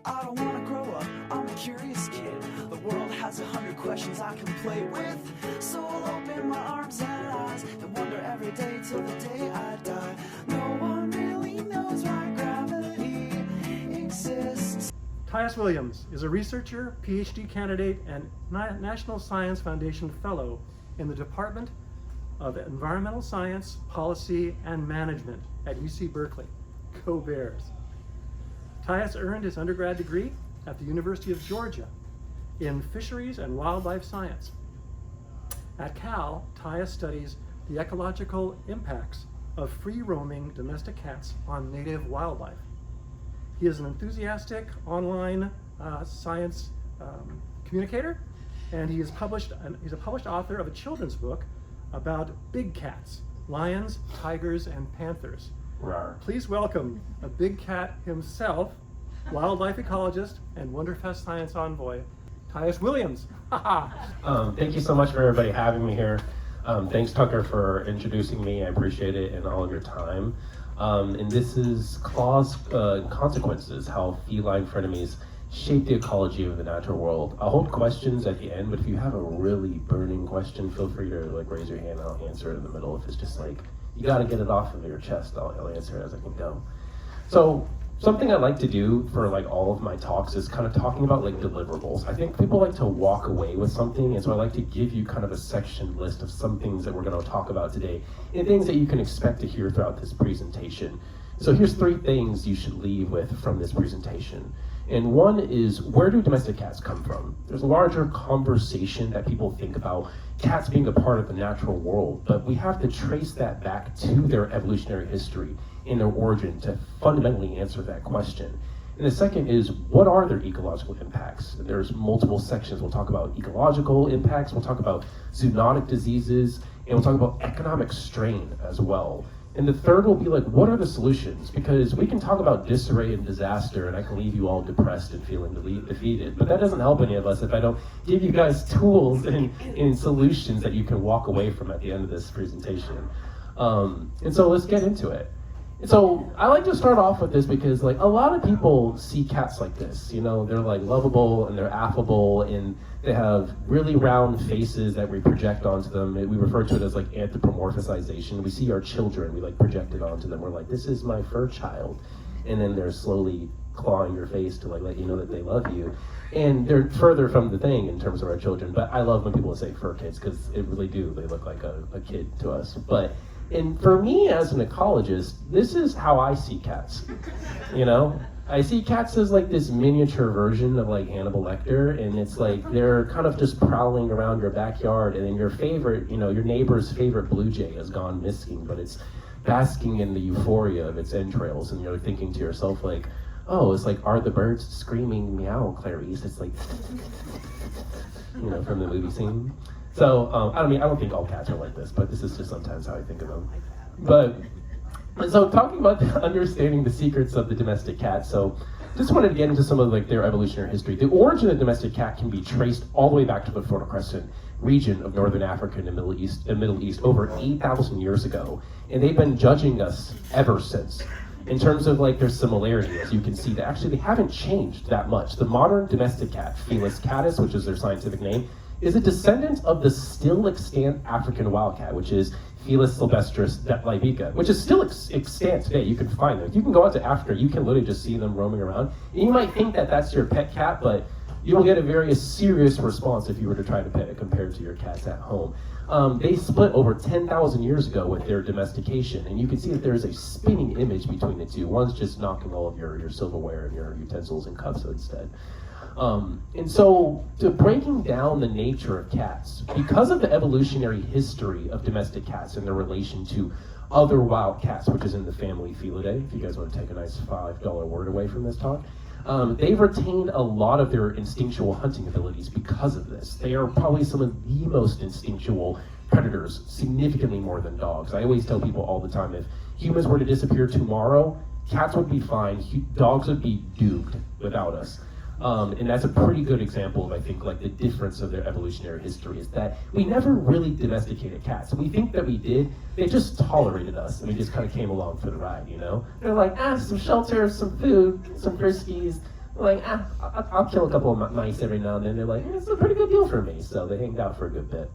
I don't wanna grow up, I'm a curious kid. The world has 100 questions I can play with. So I'll open my arms and eyes and wonder every day till the day I die. No one really knows why gravity exists. Tyus Williams is a researcher, PhD candidate, and National Science Foundation Fellow in the Department of Environmental Science, Policy, and Management at UC Berkeley. Go Bears! Tyus earned his undergrad degree at the University of Georgia in Fisheries and Wildlife Science. At Cal, Tyus studies the ecological impacts of free-roaming domestic cats on native wildlife. He is an enthusiastic online science communicator, and he's a published author of a children's book about big cats, lions, tigers, and panthers. Rawr. Please welcome a big cat himself, wildlife ecologist and Wonderfest Science Envoy, Tyus Williams. Thank you so much for everybody having me here. Thanks, Tucker, for introducing me. I appreciate it and all of your time. And this is Claws and Consequences, how feline frenemies shape the ecology of the natural world. I'll hold questions at the end, but if you have a really burning question, feel free to raise your hand and I'll answer it in the middle. If it's just you gotta get it off of your chest, I'll answer it as I can go. So something I like to do for all of my talks is kind of talking about deliverables. I think people like to walk away with something, and so I like to give you kind of a section list of some things that we're going to talk about today and things that you can expect to hear throughout this presentation. So here's 3 things you should leave with from this presentation. And one is, where do domestic cats come from? There's a larger conversation that people think about cats being a part of the natural world, but we have to trace that back to their evolutionary history and their origin to fundamentally answer that question. And the second is, what are their ecological impacts? There's multiple sections. We'll talk about ecological impacts, we'll talk about zoonotic diseases, and we'll talk about economic strain as well. And the third will be what are the solutions? Because we can talk about disarray and disaster, and I can leave you all depressed and feeling defeated, but that doesn't help any of us if I don't give you guys tools and solutions that you can walk away from at the end of this presentation. And so let's get into it. And so I like to start off with this because a lot of people see cats like this. They're lovable and they're affable and they have really round faces that we project onto them. We refer to it as anthropomorphization. We see our children, we project it onto them. We're like, this is my fur child. And then they're slowly clawing your face to let you know that they love you. And they're further from the thing in terms of our children. But I love when people say fur kids because it really do. They look like a kid to us. And for me as an ecologist, this is how I see cats. I see cats as this miniature version of Hannibal Lecter, and it's they're kind of just prowling around your backyard, and then your favorite, your neighbor's favorite blue jay has gone missing, but it's basking in the euphoria of its entrails, and you're thinking to yourself oh, it's are the birds screaming meow, Clarice? It's from the movie scene. So, I don't think all cats are like this, but this is just sometimes how I think of them. So talking about understanding the secrets of the domestic cat, so just wanted to get into some of their evolutionary history. The origin of the domestic cat can be traced all the way back to the Fertile Crescent region of Northern Africa and the Middle East over 8,000 years ago, and they've been judging us ever since. In terms of their similarity, as you can see, they haven't changed that much. The modern domestic cat, Felis catus, which is their scientific name, is a descendant of the still extant African wildcat, which is Felis sylvestris libica, which is still extant today. You can find them. If you can go out to Africa, you can literally just see them roaming around. And you might think that that's your pet cat, but you will get a very serious response if you were to try to pet it compared to your cats at home. They split over 10,000 years ago with their domestication, and you can see that there's a spinning image between the two. One's just knocking all of your silverware and your utensils and cups instead. And so, to breaking down the nature of cats, because of the evolutionary history of domestic cats and their relation to other wild cats, which is in the family Felidae, if you guys want to take a nice $5 word away from this talk, they've retained a lot of their instinctual hunting abilities because of this. They are probably some of the most instinctual predators, significantly more than dogs. I always tell people all the time, if humans were to disappear tomorrow, cats would be fine, dogs would be doomed without us. And that's a pretty good example of, I think, the difference of their evolutionary history is that we never really domesticated cats. We think that we did. They just tolerated us, and we just kind of came along for the ride, They're some shelter, some food, some friskies, Like, I'll kill a couple of mice every now and then. They're like, it's a pretty good deal for me. So they hanged out for a good bit.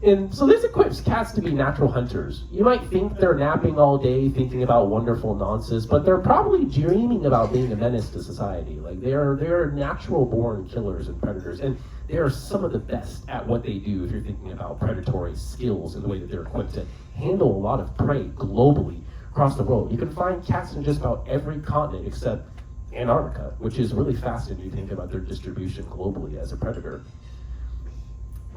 And so this equips cats to be natural hunters. You might think they're napping all day, thinking about wonderful nonsense, but they're probably dreaming about being a menace to society. Like they're natural-born killers and predators, and they are some of the best at what they do if you're thinking about predatory skills and the way that they're equipped to handle a lot of prey globally across the world. You can find cats in just about every continent except Antarctica, which is really fascinating when you think about their distribution globally as a predator.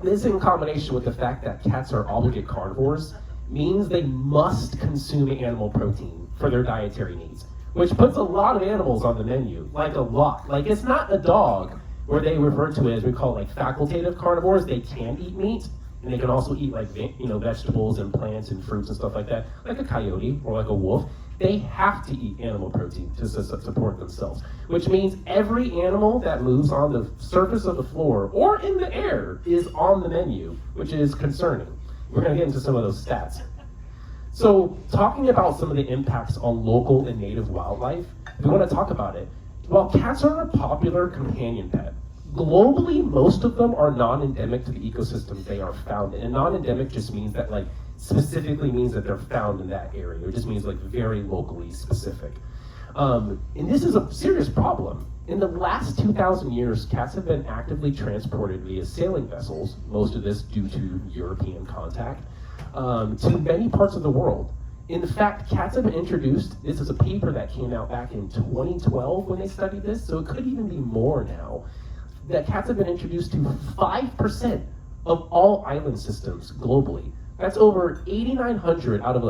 This, in combination with the fact that cats are obligate carnivores, means they must consume animal protein for their dietary needs, which puts a lot of animals on the menu, like a lot. Like, it's not a dog where they refer to it as we call it, like facultative carnivores. They can eat meat, and they can also eat like vegetables and plants and fruits and stuff like that, like a coyote or like a wolf. They have to eat animal protein to support themselves, which means every animal that moves on the surface of the floor or in the air is on the menu, which is concerning. We're going to get into some of those stats. So talking about some of the impacts on local and native wildlife, we want to talk about it. While cats are a popular companion pet, globally, most of them are non-endemic to the ecosystem they are found in. And non-endemic just means that specifically means that they're found in that area. It just means very locally specific. And this is a serious problem. In the last 2,000 years, cats have been actively transported via sailing vessels, most of this due to European contact, to many parts of the world. In fact, cats have been introduced, this is a paper that came out back in 2012 when they studied this, so it could even be more now, that cats have been introduced to 5% of all island systems globally. That's over 8,900 out of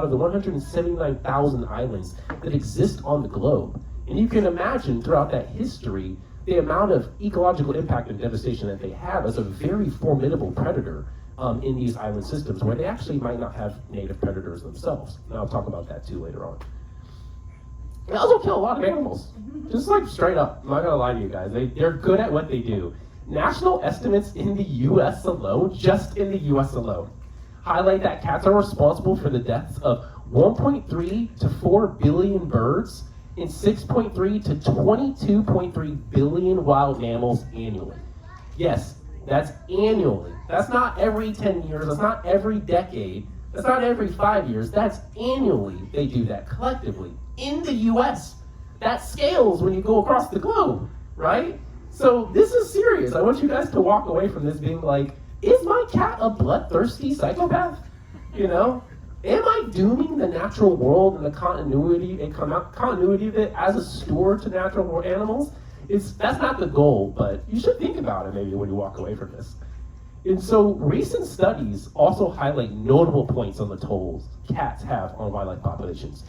the 179,000 islands that exist on the globe. And you can imagine throughout that history, the amount of ecological impact and devastation that they have as a very formidable predator in these island systems where they actually might not have native predators themselves. And I'll talk about that too later on. They also kill a lot of animals, just straight up. I'm not gonna lie to you guys, they're good at what they do. National estimates in the US alone, just in the US alone, highlight that cats are responsible for the deaths of 1.3 to 4 billion birds and 6.3 to 22.3 billion wild mammals annually. Yes, that's annually. That's not every 10 years, that's not every decade, that's not every 5 years, that's annually they do that collectively in the US. That scales when you go across the globe, right? So this is serious. I want you guys to walk away from this being like, is my cat a bloodthirsty psychopath? Am I dooming the natural world and the continuity of it as a steward to natural world animals? That's not the goal, but you should think about it maybe when you walk away from this. And so recent studies also highlight notable points on the tolls cats have on wildlife populations.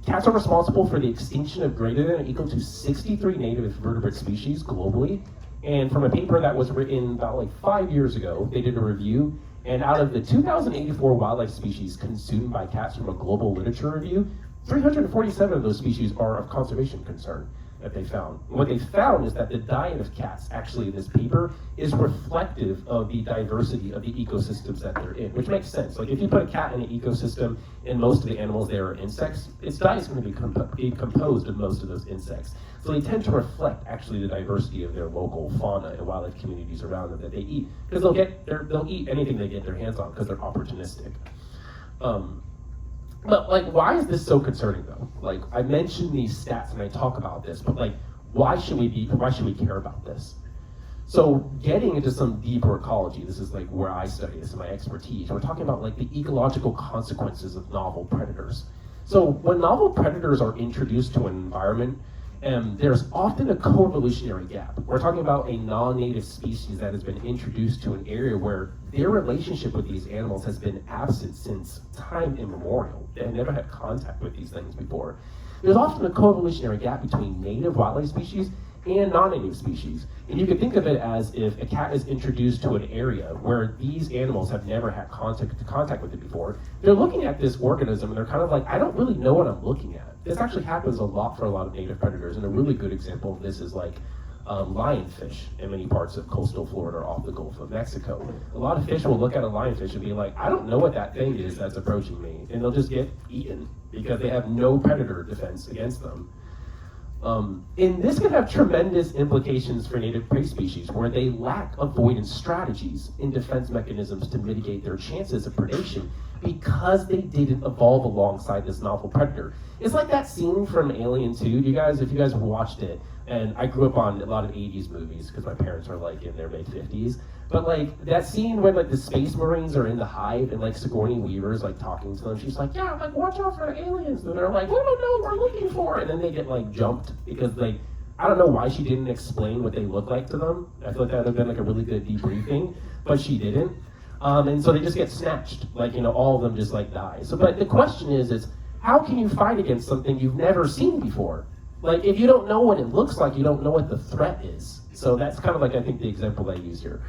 Cats are responsible for the extinction of greater than or equal to 63 native vertebrate species globally. And from a paper that was written about 5 years ago, they did a review, and out of the 2,084 wildlife species consumed by cats from a global literature review, 347 of those species are of conservation concern that they found. And what they found is that the diet of cats, actually in this paper, is reflective of the diversity of the ecosystems that they're in, which makes sense. If you put a cat in an ecosystem and most of the animals there are insects, its diet is going to be composed of most of those insects. So they tend to reflect actually the diversity of their local fauna and wildlife communities around them that they eat, because they'll eat anything they get their hands on because they're opportunistic. But why is this so concerning though? I mentioned these stats and I talk about this, but why should we care about this? So getting into some deeper ecology, this is where I study, this is my expertise. We're talking about the ecological consequences of novel predators. So when novel predators are introduced to an environment, there's often a co-evolutionary gap. We're talking about a non-native species that has been introduced to an area where their relationship with these animals has been absent since time immemorial. They have never had contact with these things before. There's often a co-evolutionary gap between native wildlife species and non-native species. And you could think of it as if a cat is introduced to an area where these animals have never had contact with it before. They're looking at this organism and they're kind of I don't really know what I'm looking at. This actually happens a lot for a lot of native predators, and a really good example of this is lionfish in many parts of coastal Florida or off the Gulf of Mexico. A lot of fish will look at a lionfish and be like, I don't know what that thing is that's approaching me, and they'll just get eaten because they have no predator defense against them. And this can have tremendous implications for native prey species where they lack avoidance strategies and defense mechanisms to mitigate their chances of predation because they didn't evolve alongside this novel predator. It's like that scene from Alien 2, if you guys have watched it, and I grew up on a lot of 80s movies because my parents are like in their mid-50s, but like that scene where like the space marines are in the hive and like Sigourney Weaver's like talking to them, she's like, yeah, like watch out for aliens, and they're like, we don't know what we're looking for, and then they get like jumped because like, I don't know why she didn't explain what they look like to them. I feel like that would have been like a really good debriefing, but she didn't. And so they just get snatched, like, you know, all of them just like die. So, but the question is how can you fight against something you've never seen before? Like, if you don't know what it looks like, you don't know what the threat is. So that's kind of like, I think, the example I use here.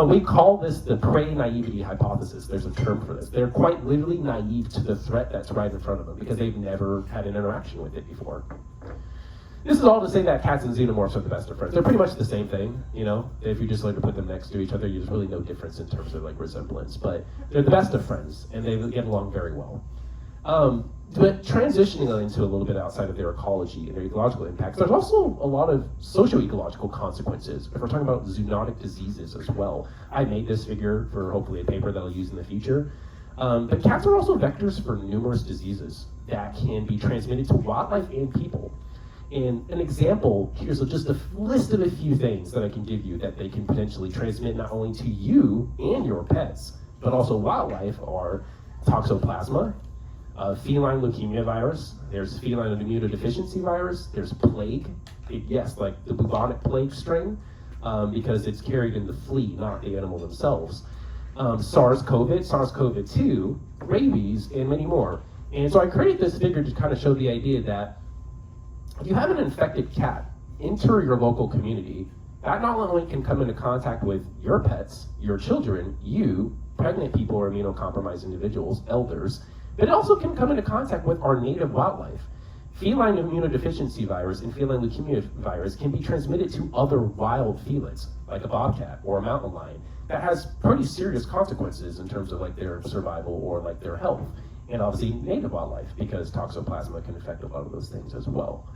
We call this the prey naivety hypothesis. There's a term for this. They're quite literally naive to the threat that's right in front of them because they've never had an interaction with it before. This is all to say that cats and xenomorphs are the best of friends. They're pretty much the same thing, you know? If you just like to put them next to each other, there's really no difference in terms of like resemblance, but they're the best of friends and they get along very well. But transitioning into a little bit outside of their ecology and their ecological impacts, there's also a lot of socio-ecological consequences if we're talking about zoonotic diseases as well. I made this figure for hopefully a paper that I'll use in the future. But cats are also vectors for numerous diseases that can be transmitted to wildlife and people. And an example, here's just a list of a few things that I can give you that they can potentially transmit not only to you and your pets, but also wildlife are toxoplasma, feline leukemia virus, there's feline immunodeficiency virus, there's plague, yes, like the bubonic plague strain, because it's carried in the flea, not the animal themselves. SARS-CoV, SARS-CoV-2, rabies, and many more. And so I created this figure to kind of show the idea that if you have an infected cat enter your local community, that not only can come into contact with your pets, your children, you, pregnant people or immunocompromised individuals, elders, but it also can come into contact with our native wildlife. Feline immunodeficiency virus and feline leukemia virus can be transmitted to other wild felids, like a bobcat or a mountain lion. That has pretty serious consequences in terms of like their survival or like their health. And obviously native wildlife, because toxoplasma can affect a lot of those things as well.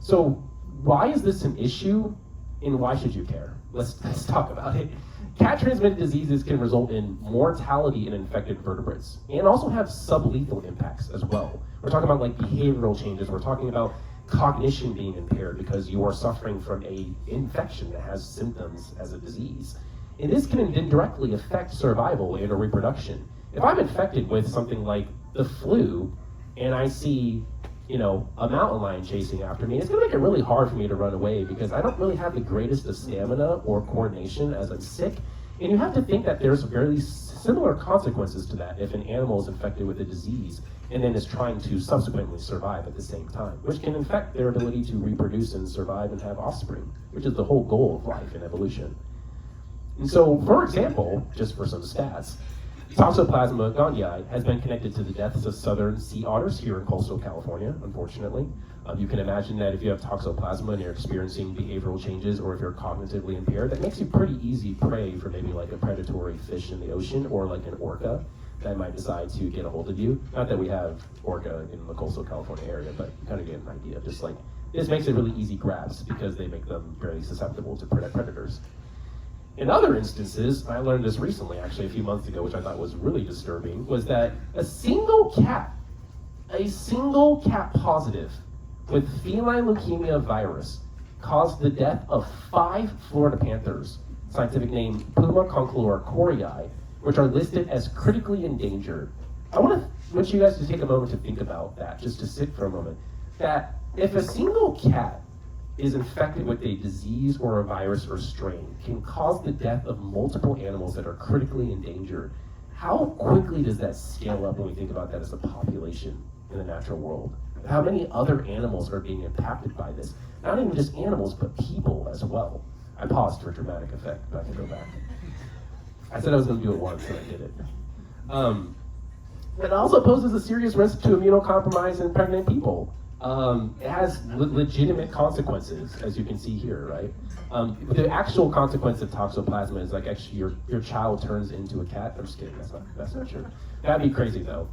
So why is this an issue and why should you care? Let's talk about it. Cat-transmitted diseases can result in mortality in infected vertebrates and also have sublethal impacts as well. We're talking about like behavioral changes. We're talking about cognition being impaired because you are suffering from an infection that has symptoms as a disease. And this can indirectly affect survival and or reproduction. If I'm infected with something like the flu and I see, you know, a mountain lion chasing after me, it's gonna make it really hard for me to run away because I don't really have the greatest of stamina or coordination as I'm sick. And you have to think that there's very similar consequences to that if an animal is infected with a disease and then is trying to subsequently survive at the same time, which can affect their ability to reproduce and survive and have offspring, which is the whole goal of life and evolution. And so, for example, just for some stats, Toxoplasma gondii has been connected to the deaths of southern sea otters here in coastal California, unfortunately. You can imagine that if you have toxoplasma and you're experiencing behavioral changes or if you're cognitively impaired, that makes you pretty easy prey for maybe like a predatory fish in the ocean or like an orca that might decide to get a hold of you. Not that we have orca in the coastal California area, but you kind of get an idea. Just like, this makes it really easy grabs because they make them very susceptible to predators. In other instances, I learned this recently, actually a few months ago, which I thought was really disturbing, was that a single cat positive with feline leukemia virus caused the death of 5 Florida panthers, scientific name Puma conclure corii, which are listed as critically endangered. I want you guys to take a moment to think about that, just to sit for a moment, that if a single cat is infected with a disease or a virus or strain can cause the death of multiple animals that are critically endangered, how quickly does that scale up when we think about that as a population in the natural world? How many other animals are being impacted by this? Not even just animals, but people as well. I paused for dramatic effect, but I can go back. I said I was going to do it once, and I did it. It also poses a serious risk to immunocompromised and pregnant people. It has legitimate consequences, as you can see here, right? The actual consequence of toxoplasma is like actually your child turns into a cat. I'm just kidding, that's not true. That'd be crazy though.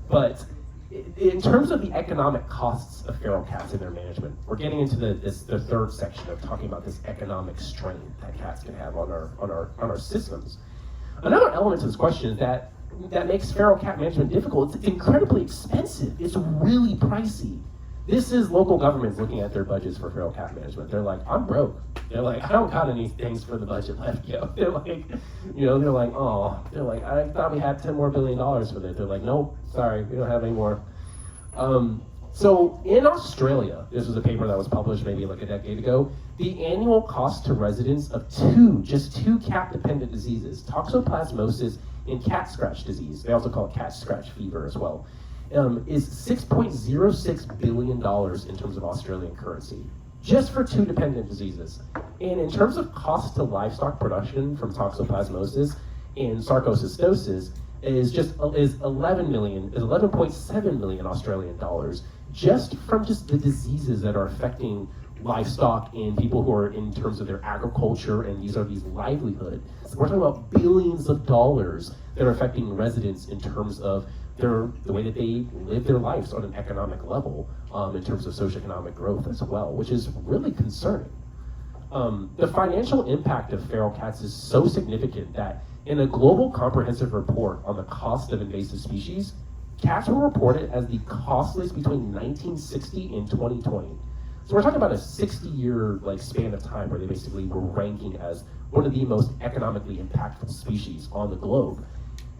But in terms of the economic costs of feral cats and their management, we're getting into the third section of talking about this economic strain that cats can have on our systems. Another element to this question is that makes feral cat management difficult. It's incredibly expensive. It's really pricey. This is local governments looking at their budgets for feral cat management. They're like, I'm broke. They're like, I don't got any things for the budget left, yo. They're like, I thought we had $10 billion for it. They're like, nope, sorry, we don't have any more. So in Australia, this was a paper that was published maybe like a decade ago, the annual cost to residents of just two cat-dependent diseases, toxoplasmosis and cat scratch disease, they also call it cat scratch fever as well, is $6.06 billion in terms of Australian currency, just for two dependent diseases. And in terms of cost to livestock production from toxoplasmosis and sarcocystosis, is 11.7 million Australian dollars, just from just the diseases that are affecting livestock and people who are in terms of their agriculture, and these livelihood. So we're talking about billions of dollars that are affecting residents in terms of the way that they live their lives on an economic level, in terms of socioeconomic growth as well, which is really concerning. The financial impact of feral cats is so significant that in a global comprehensive report on the cost of invasive species, cats were reported as the costliest between 1960 and 2020. So we're talking about a 60-year span of time where they basically were ranking as one of the most economically impactful species on the globe.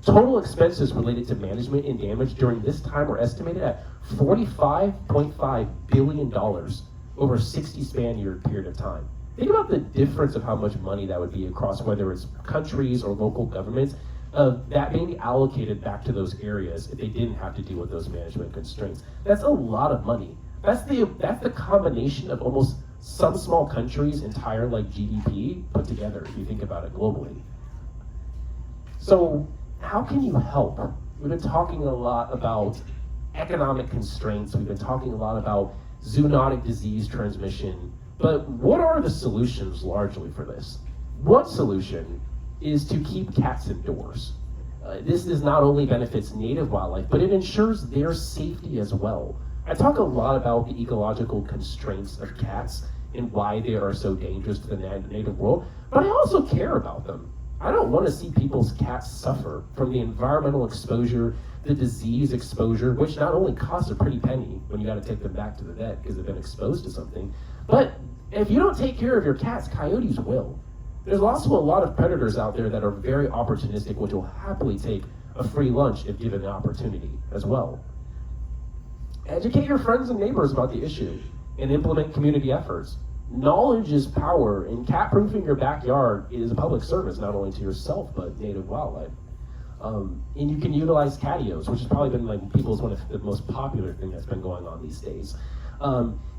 Total expenses related to management and damage during this time were estimated at $45.5 billion over a 60-span-year period of time. Think about the difference of how much money that would be across whether it's countries or local governments, that being allocated back to those areas if they didn't have to deal with those management constraints. That's a lot of money. That's the combination of almost some small countries' entire GDP put together, if you think about it globally. So how can you help? We've been talking a lot about economic constraints. We've been talking a lot about zoonotic disease transmission. But what are the solutions largely for this? One solution is to keep cats indoors. This not only benefits native wildlife, but it ensures their safety as well. I talk a lot about the ecological constraints of cats and why they are so dangerous to the native world, but I also care about them. I don't want to see people's cats suffer from the environmental exposure, the disease exposure, which not only costs a pretty penny when you got to take them back to the vet because they've been exposed to something, but if you don't take care of your cats, coyotes will. There's also a lot of predators out there that are very opportunistic, which will happily take a free lunch if given the opportunity as well. Educate your friends and neighbors about the issue and implement community efforts. Knowledge is power, and cat-proofing your backyard is a public service, not only to yourself, but native wildlife. And you can utilize catios, which has probably been one of the most popular thing that's been going on these days.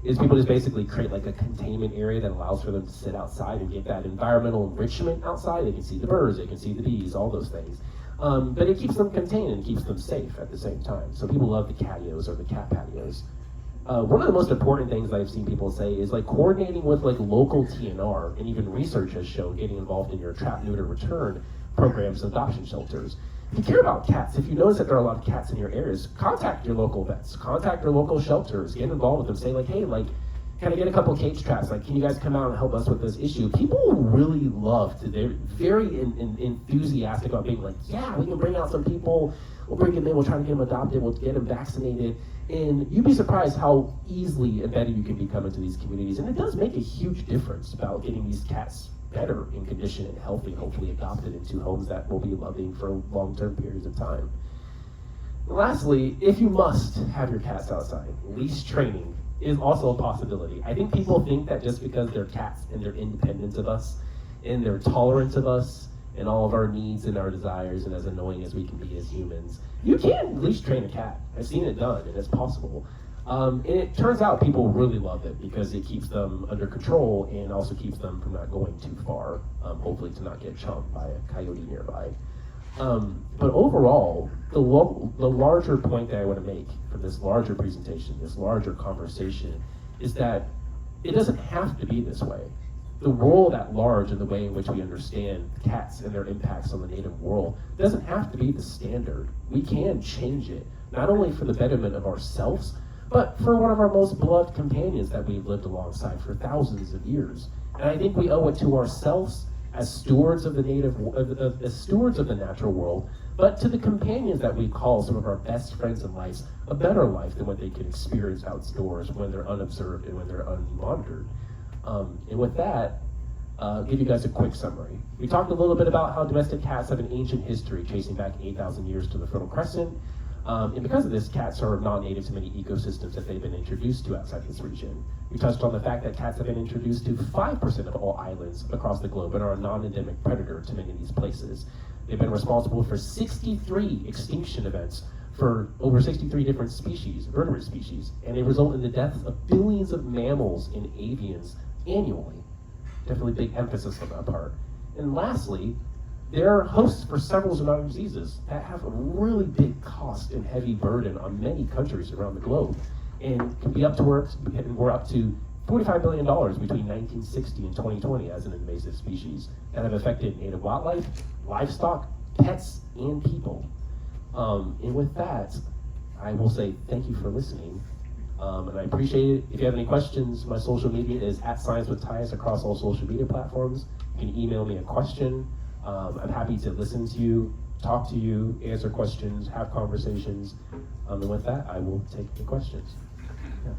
Is people just basically create a containment area that allows for them to sit outside and get that environmental enrichment outside. They can see the birds, they can see the bees, all those things. But it keeps them contained and keeps them safe at the same time. So people love the catios or the cat patios. One of the most important things I've seen people say is coordinating with local TNR, and even research has shown getting involved in your trap, neuter, return programs and adoption shelters. If you care about cats, if you notice that there are a lot of cats in your areas, contact your local vets, contact your local shelters, get involved with them, say hey, can I get a couple of cage traps? Can you guys come out and help us with this issue? People really love to, they're very enthusiastic about being yeah, we can bring out some people, we'll bring them in, we'll try to get them adopted, we'll get them vaccinated. And you'd be surprised how easily embedded you can become into these communities. And it does make a huge difference about getting these cats better in condition and healthy, and hopefully adopted into homes that will be loving for long-term periods of time. And lastly, if you must have your cats outside, leash training is also a possibility. I think people think that just because they're cats and they're independent of us and they're tolerant of us and all of our needs and our desires, and as annoying as we can be as humans, you can leash train a cat. I've seen it done, and it's possible. And it turns out people really love it because it keeps them under control and also keeps them from not going too far, hopefully to not get chomped by a coyote nearby. But overall, the larger point that I want to make from this larger presentation, this larger conversation, is that it doesn't have to be this way. The world at large and the way in which we understand cats and their impacts on the native world doesn't have to be the standard. We can change it, not only for the betterment of ourselves, but for one of our most beloved companions that we've lived alongside for thousands of years. And I think we owe it to ourselves as stewards of the as stewards of the natural world, but to the companions that we call some of our best friends in life, a better life than what they can experience outdoors when they're unobserved and when they're unmonitored. And with that, I'll give you guys a quick summary. We talked a little bit about how domestic cats have an ancient history chasing back 8,000 years to the Fertile Crescent. And because of this, cats are not native to many ecosystems that they've been introduced to outside this region. We touched on the fact that cats have been introduced to 5% of all islands across the globe and are a non-endemic predator to many of these places. They've been responsible for 63 extinction events for over 63 different species, vertebrate species, and they result in the deaths of billions of mammals and avians annually. Definitely big emphasis on that part. And lastly, they're hosts for several zoonotic diseases that have a really big cost and heavy burden on many countries around the globe, and can be up to we're up to $45 billion between 1960 and 2020 as an invasive species that have affected native wildlife, livestock, pets, and people. And with that, I will say thank you for listening. And I appreciate it. If you have any questions, my social media is @ScienceWithTyus across all social media platforms. You can email me a question. I'm happy to listen to you, talk to you, answer questions, have conversations. And with that, I will take the questions. Yeah.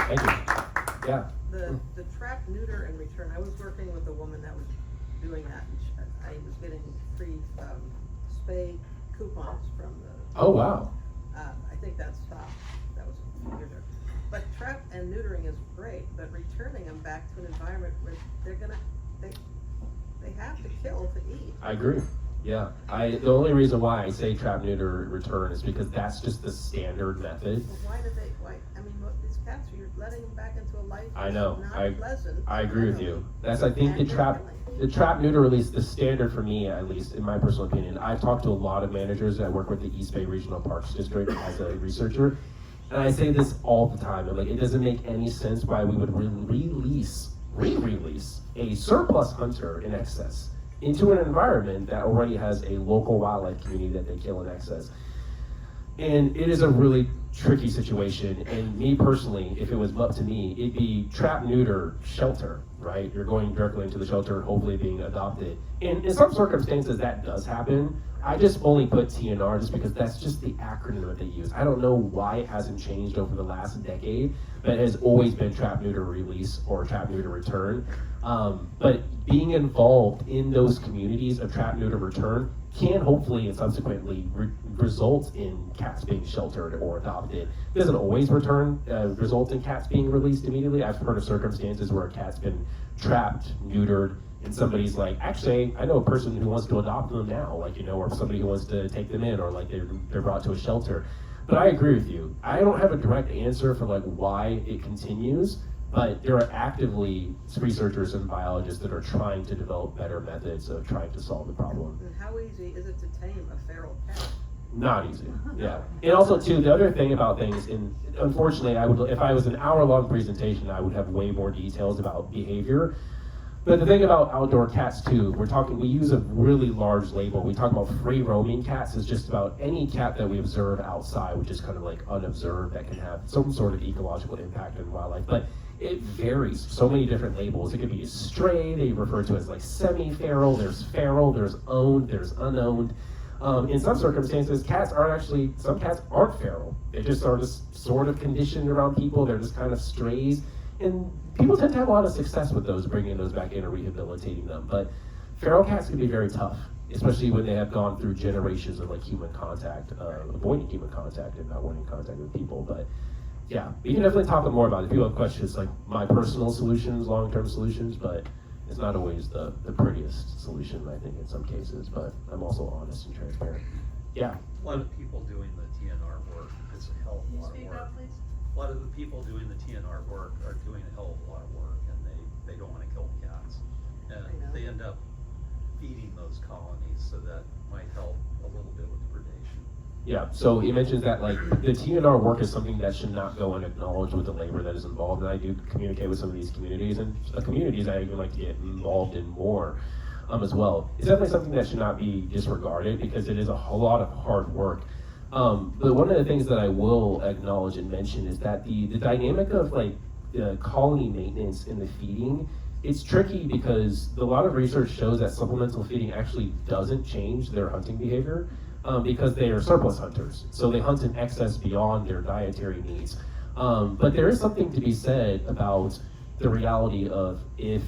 Thank you. Yeah. The trap, neuter, and return. I was working with a woman that was doing that. And I was getting free spay coupons from the. Oh, wow. I think that stopped. That was a few years ago. But trap and neutering is great, but returning them back to an environment where they have to kill to eat. I agree. Yeah. The only reason why I say trap, neuter, return is because that's just the standard method. Well, I mean, these cats, you're letting them back into a life I know. not pleasant. I agree with you. That's, I think, the trap neuter release, the standard for me, at least in my personal opinion. I've talked to a lot of managers that work with the East Bay Regional Parks District as a researcher, and I say this all the time. I'm like, it doesn't make any sense why we would re-release a surplus hunter in excess into an environment that already has a local wildlife community that they kill in excess. And it is a really tricky situation. And me personally, if it was up to me, it'd be trap, neuter, shelter, right? You're going directly into the shelter, hopefully being adopted. And in some circumstances that does happen. I just only put TNR just because that's just the acronym that they use. I don't know why it hasn't changed over the last decade, but it has always been trap, neuter, release or trap, neuter, return. But being involved in those communities of trap, neuter, return can hopefully and subsequently result in cats being sheltered or adopted. It doesn't always result in cats being released immediately. I've heard of circumstances where a cat's been trapped, neutered, and somebody's like, actually, I know a person who wants to adopt them now, like, you know, or somebody who wants to take them in, or like they're brought to a shelter. But I agree with you. I don't have a direct answer for like why it continues, but there are actively researchers and biologists that are trying to develop better methods of trying to solve the problem. And how easy is it to tame a feral cat? Not easy, yeah. And also too, the other thing about things, and unfortunately, if I was an hour-long presentation, I would have way more details about behavior. But the thing about outdoor cats too, we use a really large label. We talk about free roaming cats as just about any cat that we observe outside, which is kind of like unobserved, that can have some sort of ecological impact on wildlife. But it varies, so many different labels. It could be a stray, they refer to as like semi-feral, there's owned, there's unowned. In some circumstances, some cats aren't feral. They just are just sort of conditioned around people, they're just kind of strays. And people tend to have a lot of success with those, bringing those back in and rehabilitating them. But feral cats can be very tough, especially when they have gone through generations of like human contact, avoiding human contact and not wanting contact with people. But yeah, we can definitely talk more about it. If people have questions, like my personal solutions, long-term solutions, but it's not always the prettiest solution, I think, in some cases. But I'm also honest and transparent. Yeah. A lot of people doing the TNR work, it's a hell of a lot of work. A lot of the people doing the TNR work are doing a hell of a lot of work, and they don't want to kill cats. And they end up feeding those colonies, so that might help a little bit with the predation. Yeah, so he mentions that like the TNR work is something that should not go unacknowledged with the labor that is involved, and I do communicate with some of these communities, and communities I even like to get involved in more. as well. It's definitely something that should not be disregarded because it is a whole lot of hard work. But one of the things that I will acknowledge and mention is that the dynamic of like colony maintenance and the feeding, it's tricky because a lot of research shows that supplemental feeding actually doesn't change their hunting behavior because they are surplus hunters. So they hunt in excess beyond their dietary needs. But there is something to be said about the reality of if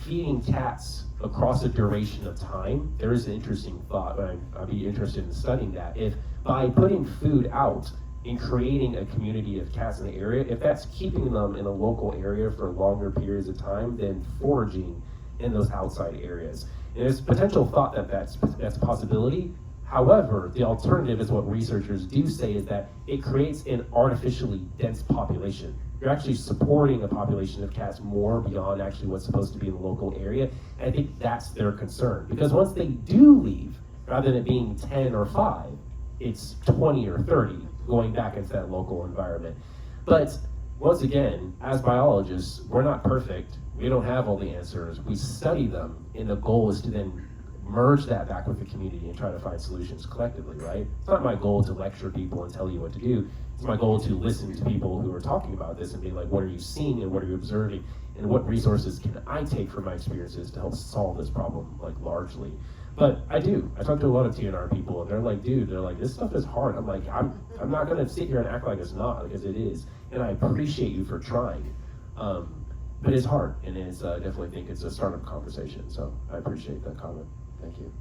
feeding cats across a duration of time, there is an interesting thought, I'd be interested in studying that. If by putting food out and creating a community of cats in the area, if that's keeping them in a local area for longer periods of time than foraging in those outside areas. And there's potential thought that that's a possibility. However, the alternative is what researchers do say is that it creates an artificially dense population. You're actually supporting a population of cats more beyond actually what's supposed to be in the local area. And I think that's their concern. Because once they do leave, rather than it being 10 or 5, it's 20 or 30 going back into that local environment. But once again, as biologists, we're not perfect. We don't have all the answers. We study them, and the goal is to then merge that back with the community and try to find solutions collectively, right? It's not my goal to lecture people and tell you what to do. It's my goal to listen to people who are talking about this and be like, what are you seeing and what are you observing? And what resources can I take from my experiences to help solve this problem, like largely? But I talk to a lot of TNR people and they're like, dude, this stuff is hard. I'm like, I'm not gonna sit here and act like it's not, because it is. And I appreciate you for trying. But it's hard, and it's definitely think it's a startup conversation. So I appreciate that comment. Thank you.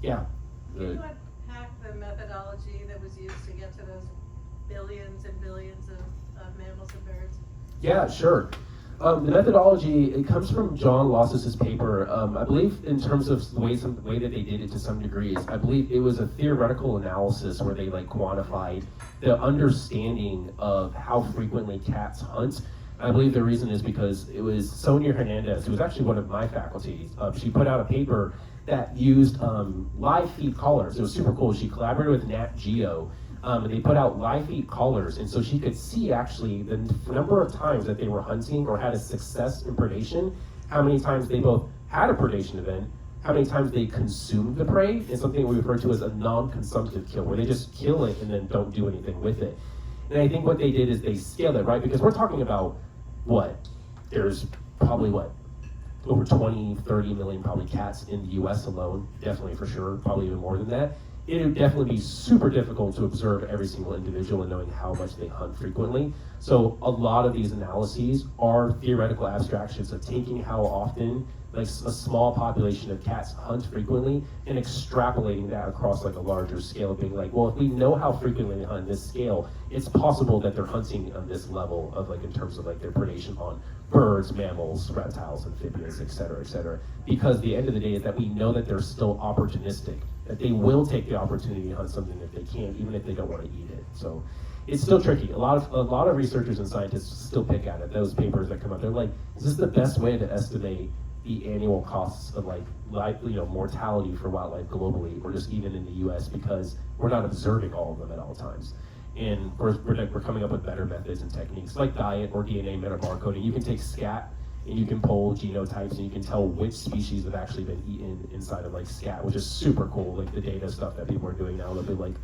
Yeah. Can you unpack the methodology that was used to get to those billions and billions of mammals and birds? Yeah, sure. The methodology, it comes from John Loss's paper. I believe in terms of the way that they did it to some degrees, I believe it was a theoretical analysis where they like quantified the understanding of how frequently cats hunt. I believe the reason is because it was Sonia Hernandez, who was actually one of my faculty. She put out a paper that used live feed collars. It was super cool. She collaborated with Nat Geo, and they put out live feed collars, and so she could see actually the number of times that they were hunting or had a success in predation, how many times they both had a predation event, how many times they consumed the prey, and something we refer to as a non-consumptive kill, where they just kill it and then don't do anything with it. And I think what they did is they scaled it, right? Because we're talking about there's probably over 20, 30 million probably cats in the US alone, definitely for sure, probably even more than that. It would definitely be super difficult to observe every single individual and knowing how much they hunt frequently. So a lot of these analyses are theoretical abstractions of taking how often like a small population of cats hunt frequently and extrapolating that across like a larger scale, being like, well, if we know how frequently they hunt this scale, it's possible that they're hunting on this level of like in terms of like their predation on birds, mammals, reptiles, amphibians, et cetera, because the end of the day is that we know that they're still opportunistic, that they will take the opportunity to hunt something if they can, even if they don't want to eat it. So it's still tricky. A lot of researchers and scientists still pick at it. Those papers that come out, they're like, is this the best way to estimate the annual costs of mortality for wildlife globally, or just even in the US, because we're not observing all of them at all times. And we're coming up with better methods and techniques like diet or DNA metabarcoding. You can take scat and you can pull genotypes and you can tell which species have actually been eaten inside of like scat, which is super cool. Like the data stuff that people are doing now, they'll be like,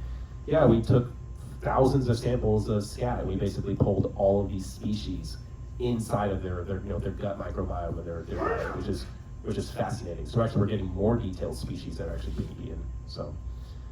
yeah, we took thousands of samples of scat and we basically pulled all of these species inside of their gut microbiome and their diet, which is fascinating. So actually we're getting more detailed species that are actually being eaten. So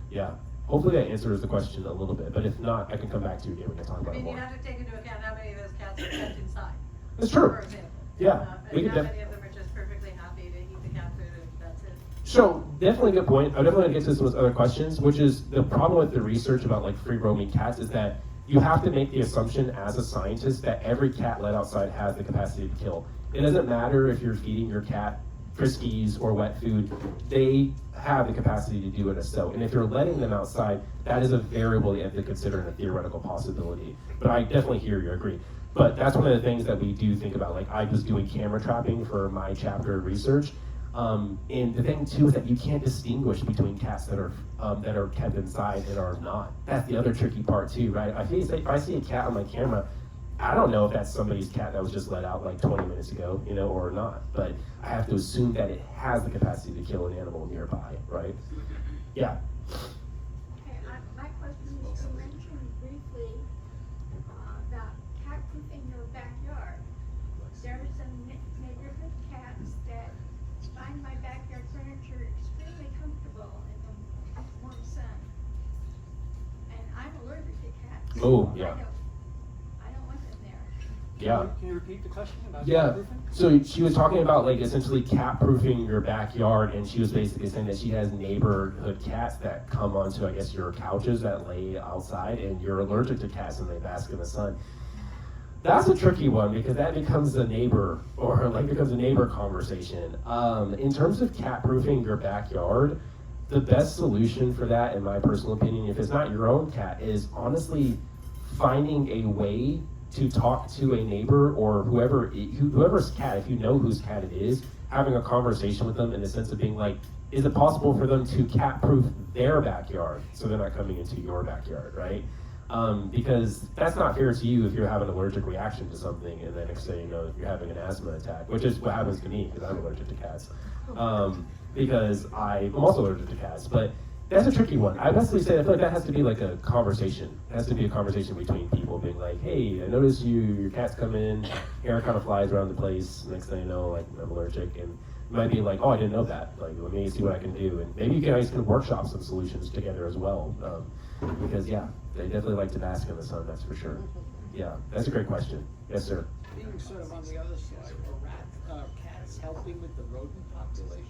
yeah, hopefully that answers the question a little bit, but if not, I can come back to you again. We can talk about it more. You have to take into account how many of those cats are kept inside. That's true. For example. Yeah. And how many of them are just perfectly happy to eat the cat food and that's it. So definitely a good point. I'm definitely gonna get to some of those other questions, which is the problem with the research about like free roaming cats is that you have to make the assumption as a scientist that every cat let outside has the capacity to kill. It doesn't matter if you're feeding your cat Friskies or wet food, they have the capacity to do it as so. And if you're letting them outside, that is a variable that you have to consider in a theoretical possibility. But I definitely hear you, agree. But that's one of the things that we do think about. Like I was doing camera trapping for my chapter of research. And the thing too is that you can't distinguish between cats that are kept inside and are not. That's the other tricky part too, right? If I see a cat on my camera, I don't know if that's somebody's cat that was just let out like 20 minutes ago, you know, or not, but I have to assume that it has the capacity to kill an animal nearby, right? Yeah. Okay, my question is, you mentioned briefly about cat proofing your backyard. There are some neighborhood cats that find my backyard furniture extremely comfortable in the warm sun. And I'm allergic to cats. Oh, yeah. I don't want them there. Yeah. Can you repeat the question about Yeah, proofing? so she was talking about like essentially cat proofing your backyard, and she was basically saying that she has neighborhood cats that come onto, I guess, your couches that lay outside, and you're allergic to cats and they bask in the sun. That's a tricky one because that becomes a neighbor conversation. In terms of cat proofing your backyard, the best solution for that, in my personal opinion, if it's not your own cat, is honestly finding a way to talk to a neighbor or whoever's cat, if you know whose cat it is, having a conversation with them in the sense of being like, is it possible for them to cat-proof their backyard so they're not coming into your backyard, right? Because that's not fair to you if you're having an allergic reaction to something and then next thing you know, you're having an asthma attack, which is what happens to me because I'm allergic to cats. Because I'm also allergic to cats, but that's a tricky one. I basically say I feel like that has to be like a conversation. It has to be a conversation between people being like, hey, I noticed your cats come in, hair kind of flies around the place. Next thing you know, like I'm allergic, and you might be like, oh, I didn't know that. Like, let me see what I can do. And maybe you guys can workshop some solutions together as well. Because yeah, they definitely like to bask in the sun, that's for sure. Yeah, that's a great question. Yes, sir. Being sort of on the other side, are cats helping with the rodent population?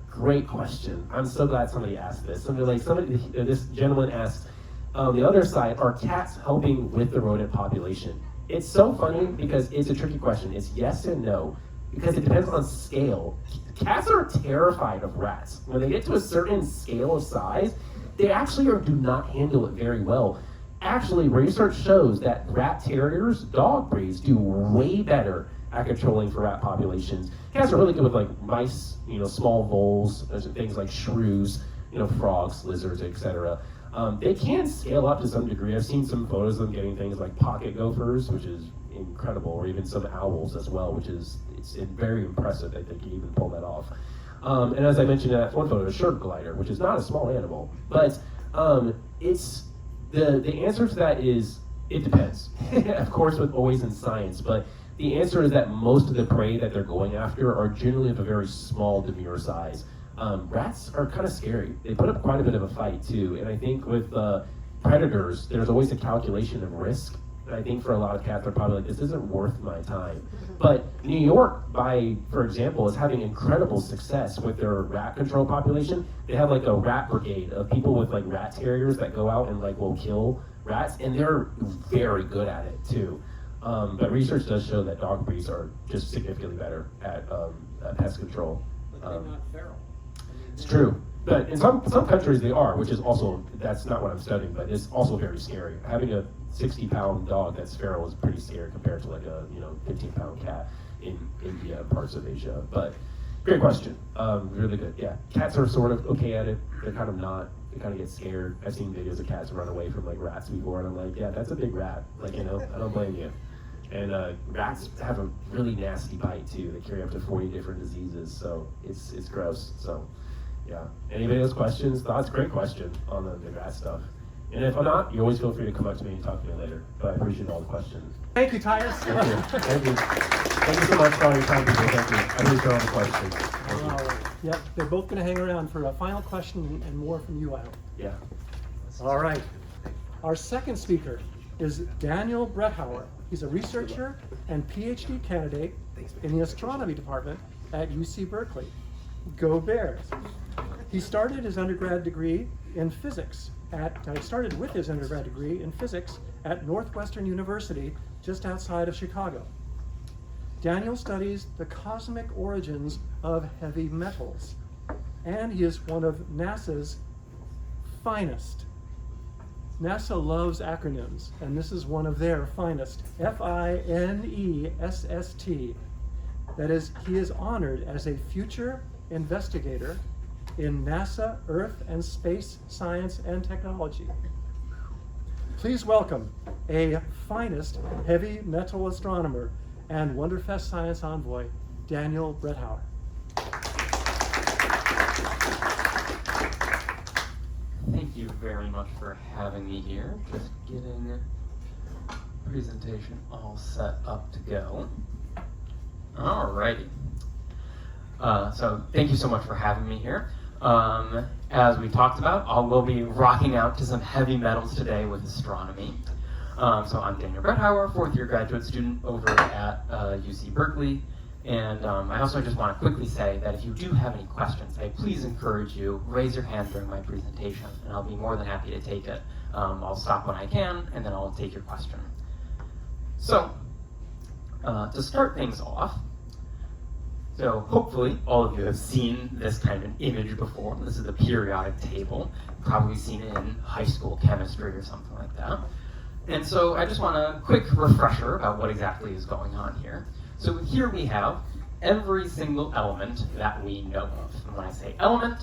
Great question. I'm so glad somebody asked this. This gentleman asked, on the other side, are cats helping with the rodent population? It's so funny because it's a tricky question. It's yes and no, because it depends on scale. Cats are terrified of rats. When they get to a certain scale of size, they actually do not handle it very well. Actually, research shows that rat terriers, dog breeds, do way better at controlling for rat populations. Cats are really good with like mice, small voles, things like shrews, frogs, lizards, etc. They can scale up to some degree. I've seen some photos of them getting things like pocket gophers, which is incredible, or even some owls as well, which is very impressive that they can even pull that off. And as I mentioned in that one photo, a shirt glider, which is not a small animal, but it's the answer to that is it depends. Of course, with always in science, but the answer is that most of the prey that they're going after are generally of a very small, demure size. Rats are kind of scary. They put up quite a bit of a fight too, and I think with predators, there's always a calculation of risk. And I think for a lot of cats, they're probably like, this isn't worth my time. But New York, for example, is having incredible success with their rat control population. They have like a rat brigade of people with like rat terriers that go out and like will kill rats, and they're very good at it too. But research does show that dog breeds are just significantly better at pest control. But they're not feral. It's true. But in some countries they are, which is also, that's not what I'm studying, but it's also very scary. Having a 60-pound dog that's feral is pretty scary compared to like a 15-pound cat in India and parts of Asia. But great question. Really good. Yeah, cats are sort of okay at it. They're kind of not. They kind of get scared. I've seen videos of cats run away from like rats before, and I'm like, yeah, that's a big rat. Like, I don't blame you. And rats have a really nasty bite too. They carry up to 40 different diseases, so it's gross. So yeah. Anybody else questions, thoughts? Great question on the rat stuff. And if I'm not, you always feel free to come up to me and talk to me later. But I appreciate all the questions. Thank you, Tyus. Thank you. Thank you. Thank you so much for all your time, people. Thank you. I appreciate all the questions. Thank you. Yep, they're both going to hang around for a final question and more from you, Al. Yeah. All right. Our second speaker is Daniel Brethauer. He's a researcher and PhD candidate in the astronomy department at UC Berkeley. Go Bears. He started with his undergrad degree in physics at Northwestern University just outside of Chicago. Daniel studies the cosmic origins of heavy metals, and he is one of NASA's finest. NASA loves acronyms, and this is one of their finest, FINESST. That is, he is honored as a future investigator in NASA Earth and Space Science and Technology. please welcome a finest heavy metal astronomer and Wonderfest Science Envoy, Daniel Brethauer. Thank you very much for having me here. Just getting the presentation all set up to go. Alrighty. So thank you so much for having me here. As we talked about, we'll be rocking out to some heavy metals today with astronomy. So I'm Daniel Brethauer, fourth-year graduate student over at UC Berkeley. And I also just want to quickly say that if you do have any questions, I please encourage you, raise your hand during my presentation, and I'll be more than happy to take it. I'll stop when I can, and then I'll take your question. So, to start things off, so hopefully all of you have seen this kind of an image before. This is the periodic table. You've probably seen it in high school chemistry or something like that. And so I just want a quick refresher about what exactly is going on here. So here we have every single element that we know of. And when I say element,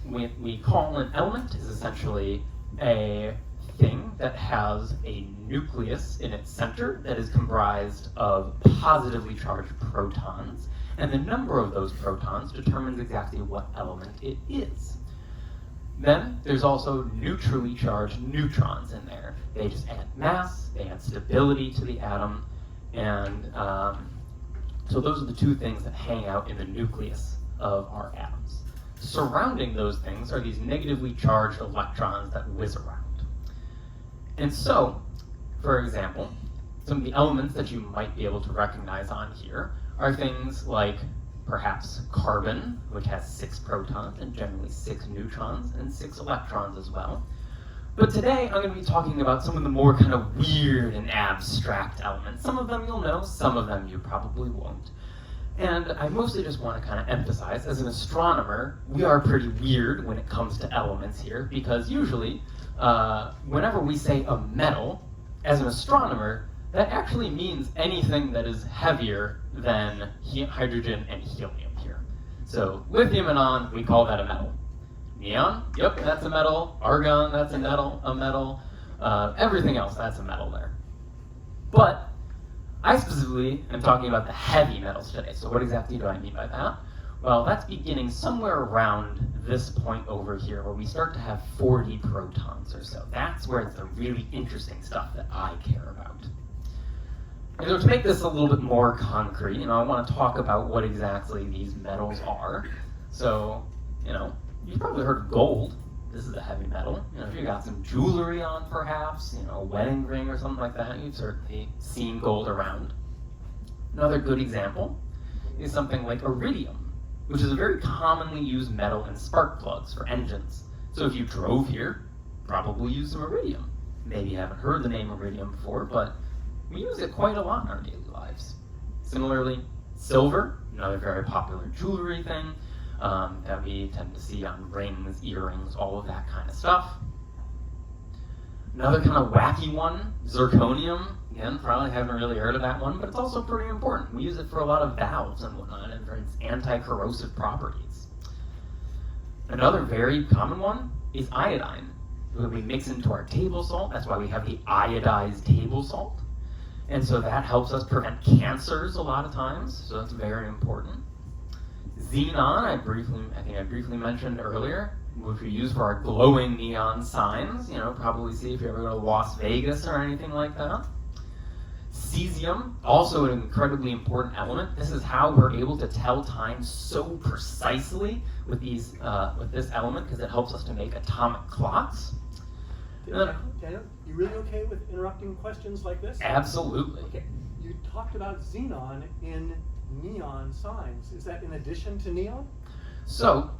we call an element is essentially a thing that has a nucleus in its center that is comprised of positively charged protons, and the number of those protons determines exactly what element it is. Then there's also neutrally charged neutrons in there. They just add mass, they add stability to the atom, and so those are the two things that hang out in the nucleus of our atoms. Surrounding those things are these negatively charged electrons that whiz around. And so, for example, some of the elements that you might be able to recognize on here are things like perhaps carbon, which has 6 protons and generally 6 neutrons and 6 electrons as well. But today I'm going to be talking about some of the more kind of weird and abstract elements. Some of them you'll know, some of them you probably won't. And I mostly just want to kind of emphasize, as an astronomer, we are pretty weird when it comes to elements here, because usually, whenever we say a metal, as an astronomer, that actually means anything that is heavier than hydrogen and helium here. So lithium and on, we call that a metal. Neon, yep, that's a metal. Argon, that's a metal. Everything else, that's a metal there. But I specifically am talking about the heavy metals today. So what exactly do I mean by that? Well, that's beginning somewhere around this point over here where we start to have 40 protons or so. That's where it's the really interesting stuff that I care about. And so to make this a little bit more concrete, I want to talk about what exactly these metals are. So, you've probably heard of gold. This is a heavy metal. If you got some jewelry on perhaps, a wedding ring or something like that, you've certainly seen gold around. Another good example is something like iridium, which is a very commonly used metal in spark plugs for engines. So if you drove here, probably use some iridium. Maybe you haven't heard the name iridium before, but we use it quite a lot in our daily lives. Similarly, silver, another very popular jewelry thing that we tend to see on rings, earrings, all of that kind of stuff. Another kind of wacky one, zirconium. Again, probably haven't really heard of that one, but it's also pretty important. We use it for a lot of valves and whatnot, and for its anti-corrosive properties. Another very common one is iodine, that we mix into our table salt. That's why we have the iodized table salt. And so that helps us prevent cancers a lot of times, so that's very important. Xenon, I think I briefly mentioned earlier, which we use for our glowing neon signs, probably see if you ever go to Las Vegas or anything like that. Caesium, also an incredibly important element. This is how we're able to tell time so precisely with this element, because it helps us to make atomic clocks. Daniel, you really okay with interrupting questions like this? Absolutely. Okay. You talked about xenon in neon signs. Is that in addition to neon? So,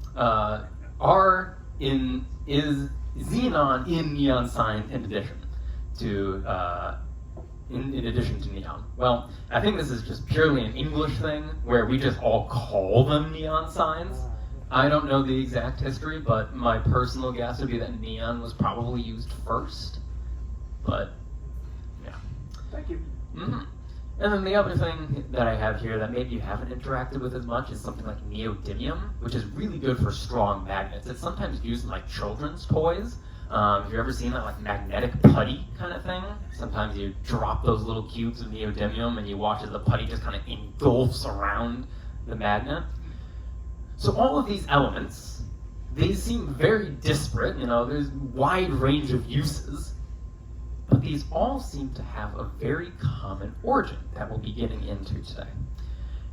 is xenon in neon signs in addition to in addition to neon? Well, I think this is just purely an English thing where we just all call them neon signs. I don't know the exact history, but my personal guess would be that neon was probably used first. But, yeah. Thank you. Mm-hmm. And then the other thing that I have here that maybe you haven't interacted with as much is something like neodymium, which is really good for strong magnets. It's sometimes used in like children's toys. Have you ever seen that like magnetic putty kind of thing? Sometimes you drop those little cubes of neodymium and you watch as the putty just kind of engulfs around the magnet. So all of these elements, they seem very disparate, there's a wide range of uses, but these all seem to have a very common origin that we'll be getting into today.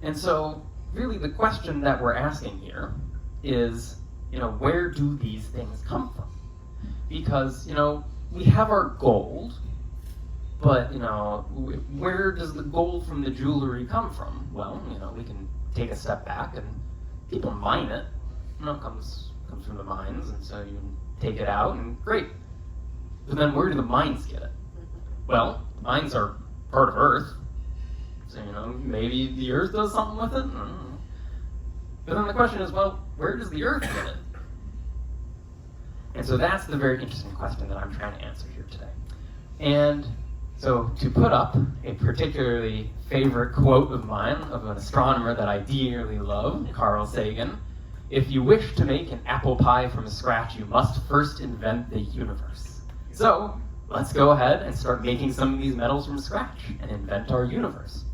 And so really the question that we're asking here is, where do these things come from? Because, we have our gold, but, where does the gold from the jewelry come from? Well, we can take a step back and people mine it. It comes from the mines, and so you can take it out, and great. But then where do the mines get it? Well, mines are part of Earth, so, maybe the Earth does something with it? I don't know. But then the question is, well, where does the Earth get it? And so that's the very interesting question that I'm trying to answer here today. And so to put up a particularly favorite quote of mine, of an astronomer that I dearly love, Carl Sagan, "If you wish to make an apple pie from scratch, you must first invent the universe." So let's go ahead and start making some of these metals from scratch and invent our universe.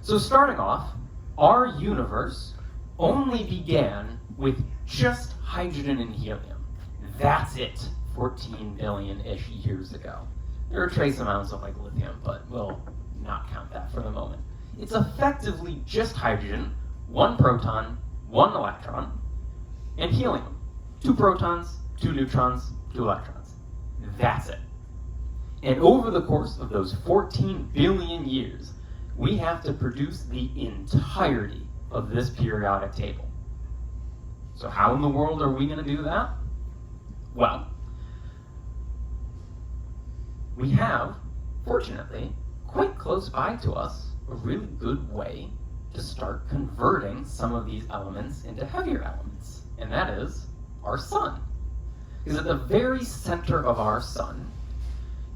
So starting off, our universe only began with just hydrogen and helium. That's it, 14 billion-ish years ago. There are trace amounts of lithium, but we'll not count that for the moment. It's effectively just hydrogen, 1 proton, 1 electron, and helium, 2 protons, 2 neutrons, 2 electrons. That's it. And over the course of those 14 billion years, we have to produce the entirety of this periodic table. So how in the world are we going to do that? Well, we have, fortunately, quite close by to us, a really good way to start converting some of these elements into heavier elements, and that is our sun. Because at the very center of our sun,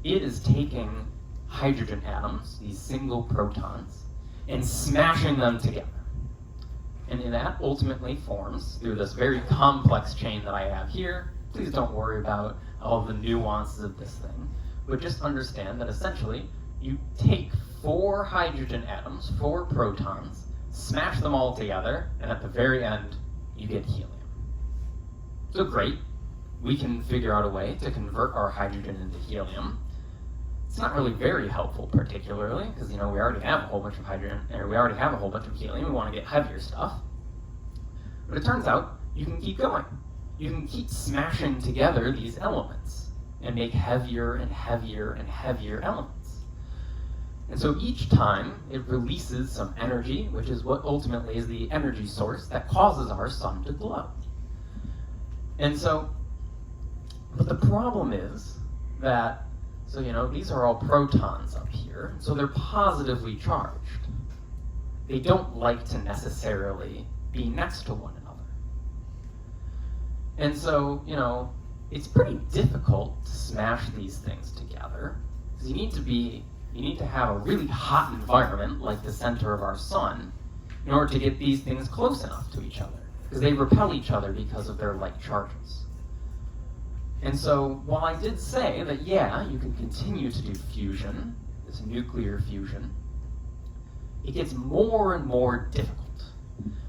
it is taking hydrogen atoms, these single protons, and smashing them together. And that ultimately forms, through this very complex chain that I have here, please don't worry about all the nuances of this thing, but just understand that essentially you take 4 hydrogen atoms, 4 protons, smash them all together, and at the very end, you get helium. So great, we can figure out a way to convert our hydrogen into helium. It's not really very helpful particularly, because we already have a whole bunch of hydrogen, or we already have a whole bunch of helium, we want to get heavier stuff. But it turns out, you can keep going. You can keep smashing together these elements and make heavier and heavier and heavier elements. And so each time it releases some energy, which is what ultimately is the energy source that causes our sun to glow. And so, but the problem is that, these are all protons up here, so they're positively charged. They don't like to necessarily be next to one another. And so, it's pretty difficult to smash these things together, because you need to have a really hot environment like the center of our sun in order to get these things close enough to each other, because they repel each other because of their like charges. And so, while I did say that, yeah, you can continue to do fusion, this nuclear fusion, it gets more and more difficult.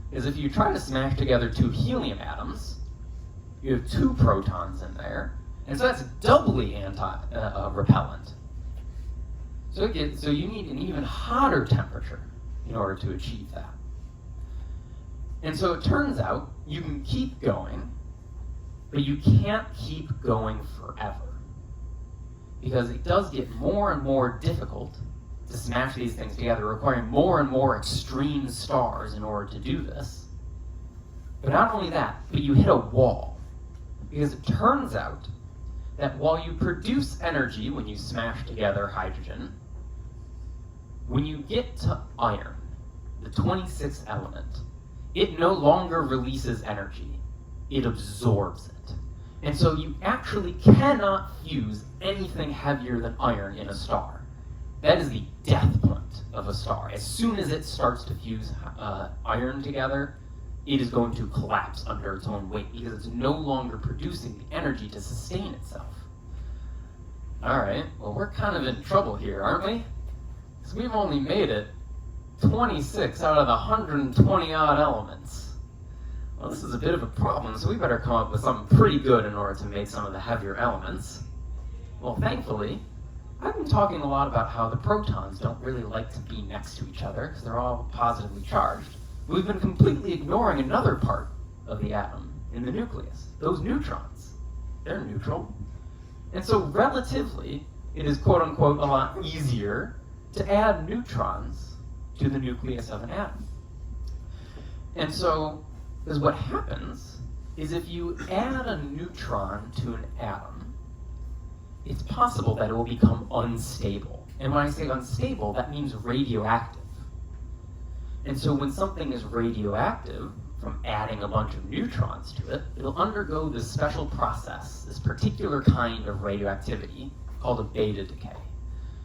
Because if you try to smash together 2 helium atoms, you have 2 protons in there, and so that's doubly repellent. So you need an even hotter temperature in order to achieve that. And so it turns out you can keep going, but you can't keep going forever. Because it does get more and more difficult to smash these things together, requiring more and more extreme stars in order to do this. But not only that, but you hit a wall. Because it turns out that while you produce energy when you smash together hydrogen, when you get to iron, the 26th element, it no longer releases energy, it absorbs it. And so you actually cannot fuse anything heavier than iron in a star. That is the death point of a star. As soon as it starts to fuse iron together, it is going to collapse under its own weight because it's no longer producing the energy to sustain itself. Alright, well we're kind of in trouble here, aren't we? Because we've only made it 26 out of the 120 odd elements. Well, this is a bit of a problem, so we better come up with something pretty good in order to make some of the heavier elements. Well, thankfully, I've been talking a lot about how the protons don't really like to be next to each other because they're all positively charged. We've been completely ignoring another part of the atom in the nucleus, those neutrons. They're neutral. And so relatively, it is quote-unquote a lot easier to add neutrons to the nucleus of an atom. And so, because what happens is if you add a neutron to an atom, it's possible that it will become unstable. And when I say unstable, that means radioactive. And so when something is radioactive, from adding a bunch of neutrons to it, it'll undergo this special process, this particular kind of radioactivity called a beta decay.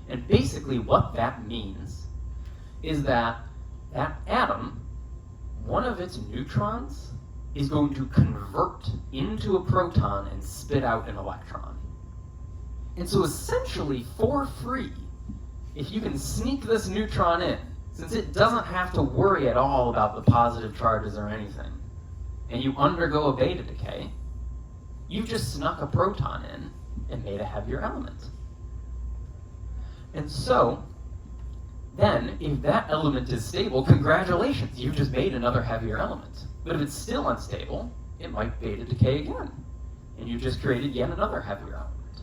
And basically what that means is that that atom, one of its neutrons, is going to convert into a proton and spit out an electron. And so essentially, for free, if you can sneak this neutron in, since it doesn't have to worry at all about the positive charges or anything, and you undergo a beta decay, you've just snuck a proton in and made a heavier element. And so, then, if that element is stable, congratulations, you've just made another heavier element. But if it's still unstable, it might beta decay again, and you've just created yet another heavier element.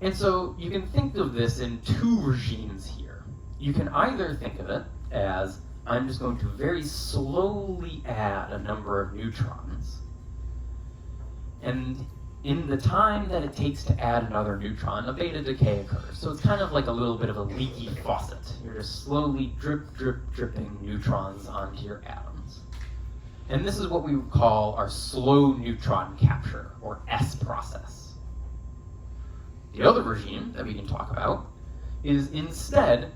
And so, you can think of this in two regimes here. You can either think of it as, I'm just going to very slowly add a number of neutrons. And in the time that it takes to add another neutron, a beta decay occurs. So it's kind of like a little bit of a leaky faucet. You're just slowly dripping neutrons onto your atoms. And this is what we would call our slow neutron capture, or S process. The other regime that we can talk about is instead,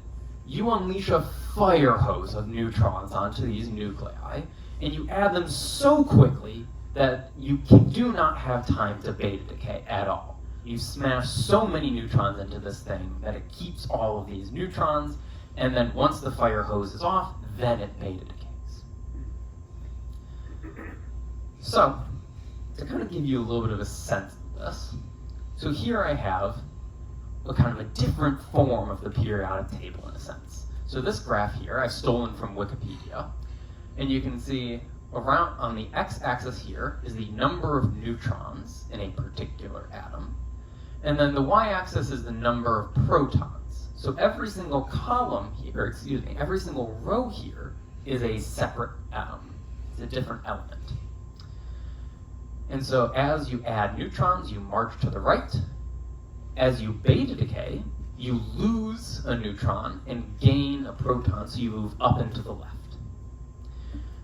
you unleash a fire hose of neutrons onto these nuclei, and you add them so quickly that you do not have time to beta decay at all. You smash so many neutrons into this thing that it keeps all of these neutrons, and then once the fire hose is off, then it beta decays. So, to kind of give you a little bit of a sense of this, so here I have a kind of a different form of the periodic table in a sense. So this graph here, I've stolen from Wikipedia, and you can see around on the x-axis here is the number of neutrons in a particular atom, and then the y-axis is the number of protons. So every single column here, every single row here is a separate atom. It's a different element. And so as you add neutrons, you march to the right. As you beta decay, you lose a neutron and gain a proton, so you move up and to the left.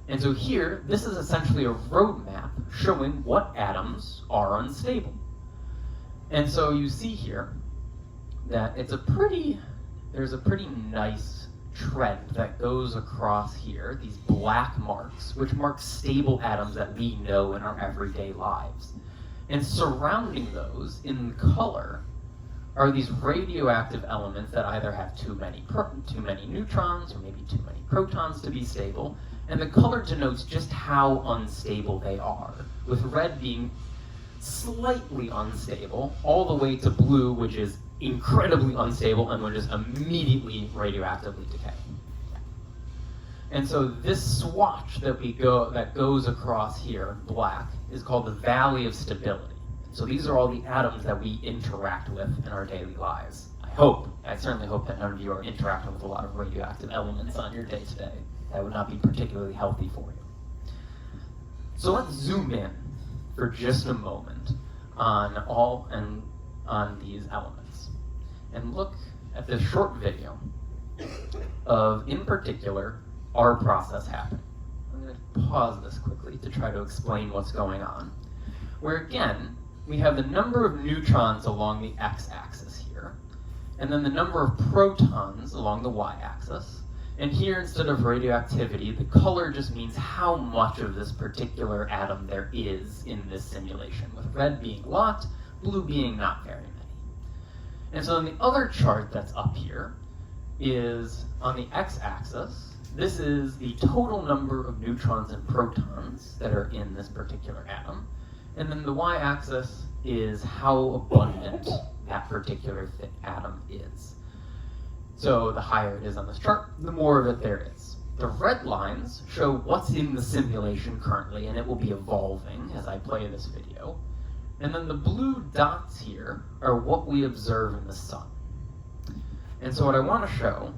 And so here, this is essentially a roadmap showing what atoms are unstable. And so you see here that there's a pretty nice trend that goes across here, these black marks, which mark stable atoms that we know in our everyday lives. And surrounding those in color are these radioactive elements that either have too many neutrons or maybe too many protons to be stable. And the color denotes just how unstable they are, with red being slightly unstable, all the way to blue, which is incredibly unstable and will just immediately radioactively decay. And so this swatch that goes across here, black, is called the Valley of Stability. So these are all the atoms that we interact with in our daily lives. I certainly hope that none of you are interacting with a lot of radioactive elements on your day-to-day. That would not be particularly healthy for you. So let's zoom in for just a moment on these elements and look at this short video of, in particular, our process happening. I'm going to pause this quickly to try to explain what's going on. Where again, we have the number of neutrons along the x-axis here, and then the number of protons along the y-axis. And here, instead of radioactivity, the color just means how much of this particular atom there is in this simulation, with red being a lot, blue being not very many. And so then the other chart that's up here is on the x-axis. This is the total number of neutrons and protons that are in this particular atom. And then the y-axis is how abundant that particular atom is. So the higher it is on this chart, the more of it there is. The red lines show what's in the simulation currently, and it will be evolving as I play this video. And then the blue dots here are what we observe in the sun. And so what I want to show,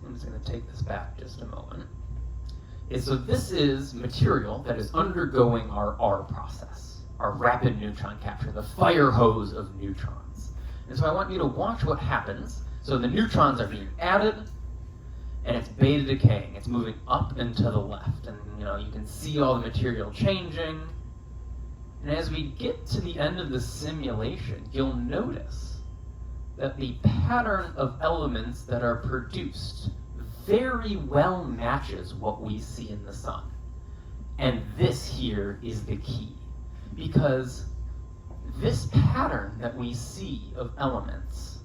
I'm just going to take this back just a moment, is so this is material that is undergoing our R process, our rapid neutron capture, the fire hose of neutrons. And so I want you to watch what happens. So the neutrons are being added, and it's beta decaying. It's moving up and to the left. And you can see all the material changing. And as we get to the end of the simulation, you'll notice that the pattern of elements that are produced very well matches what we see in the sun. And this here is the key, because this pattern that we see of elements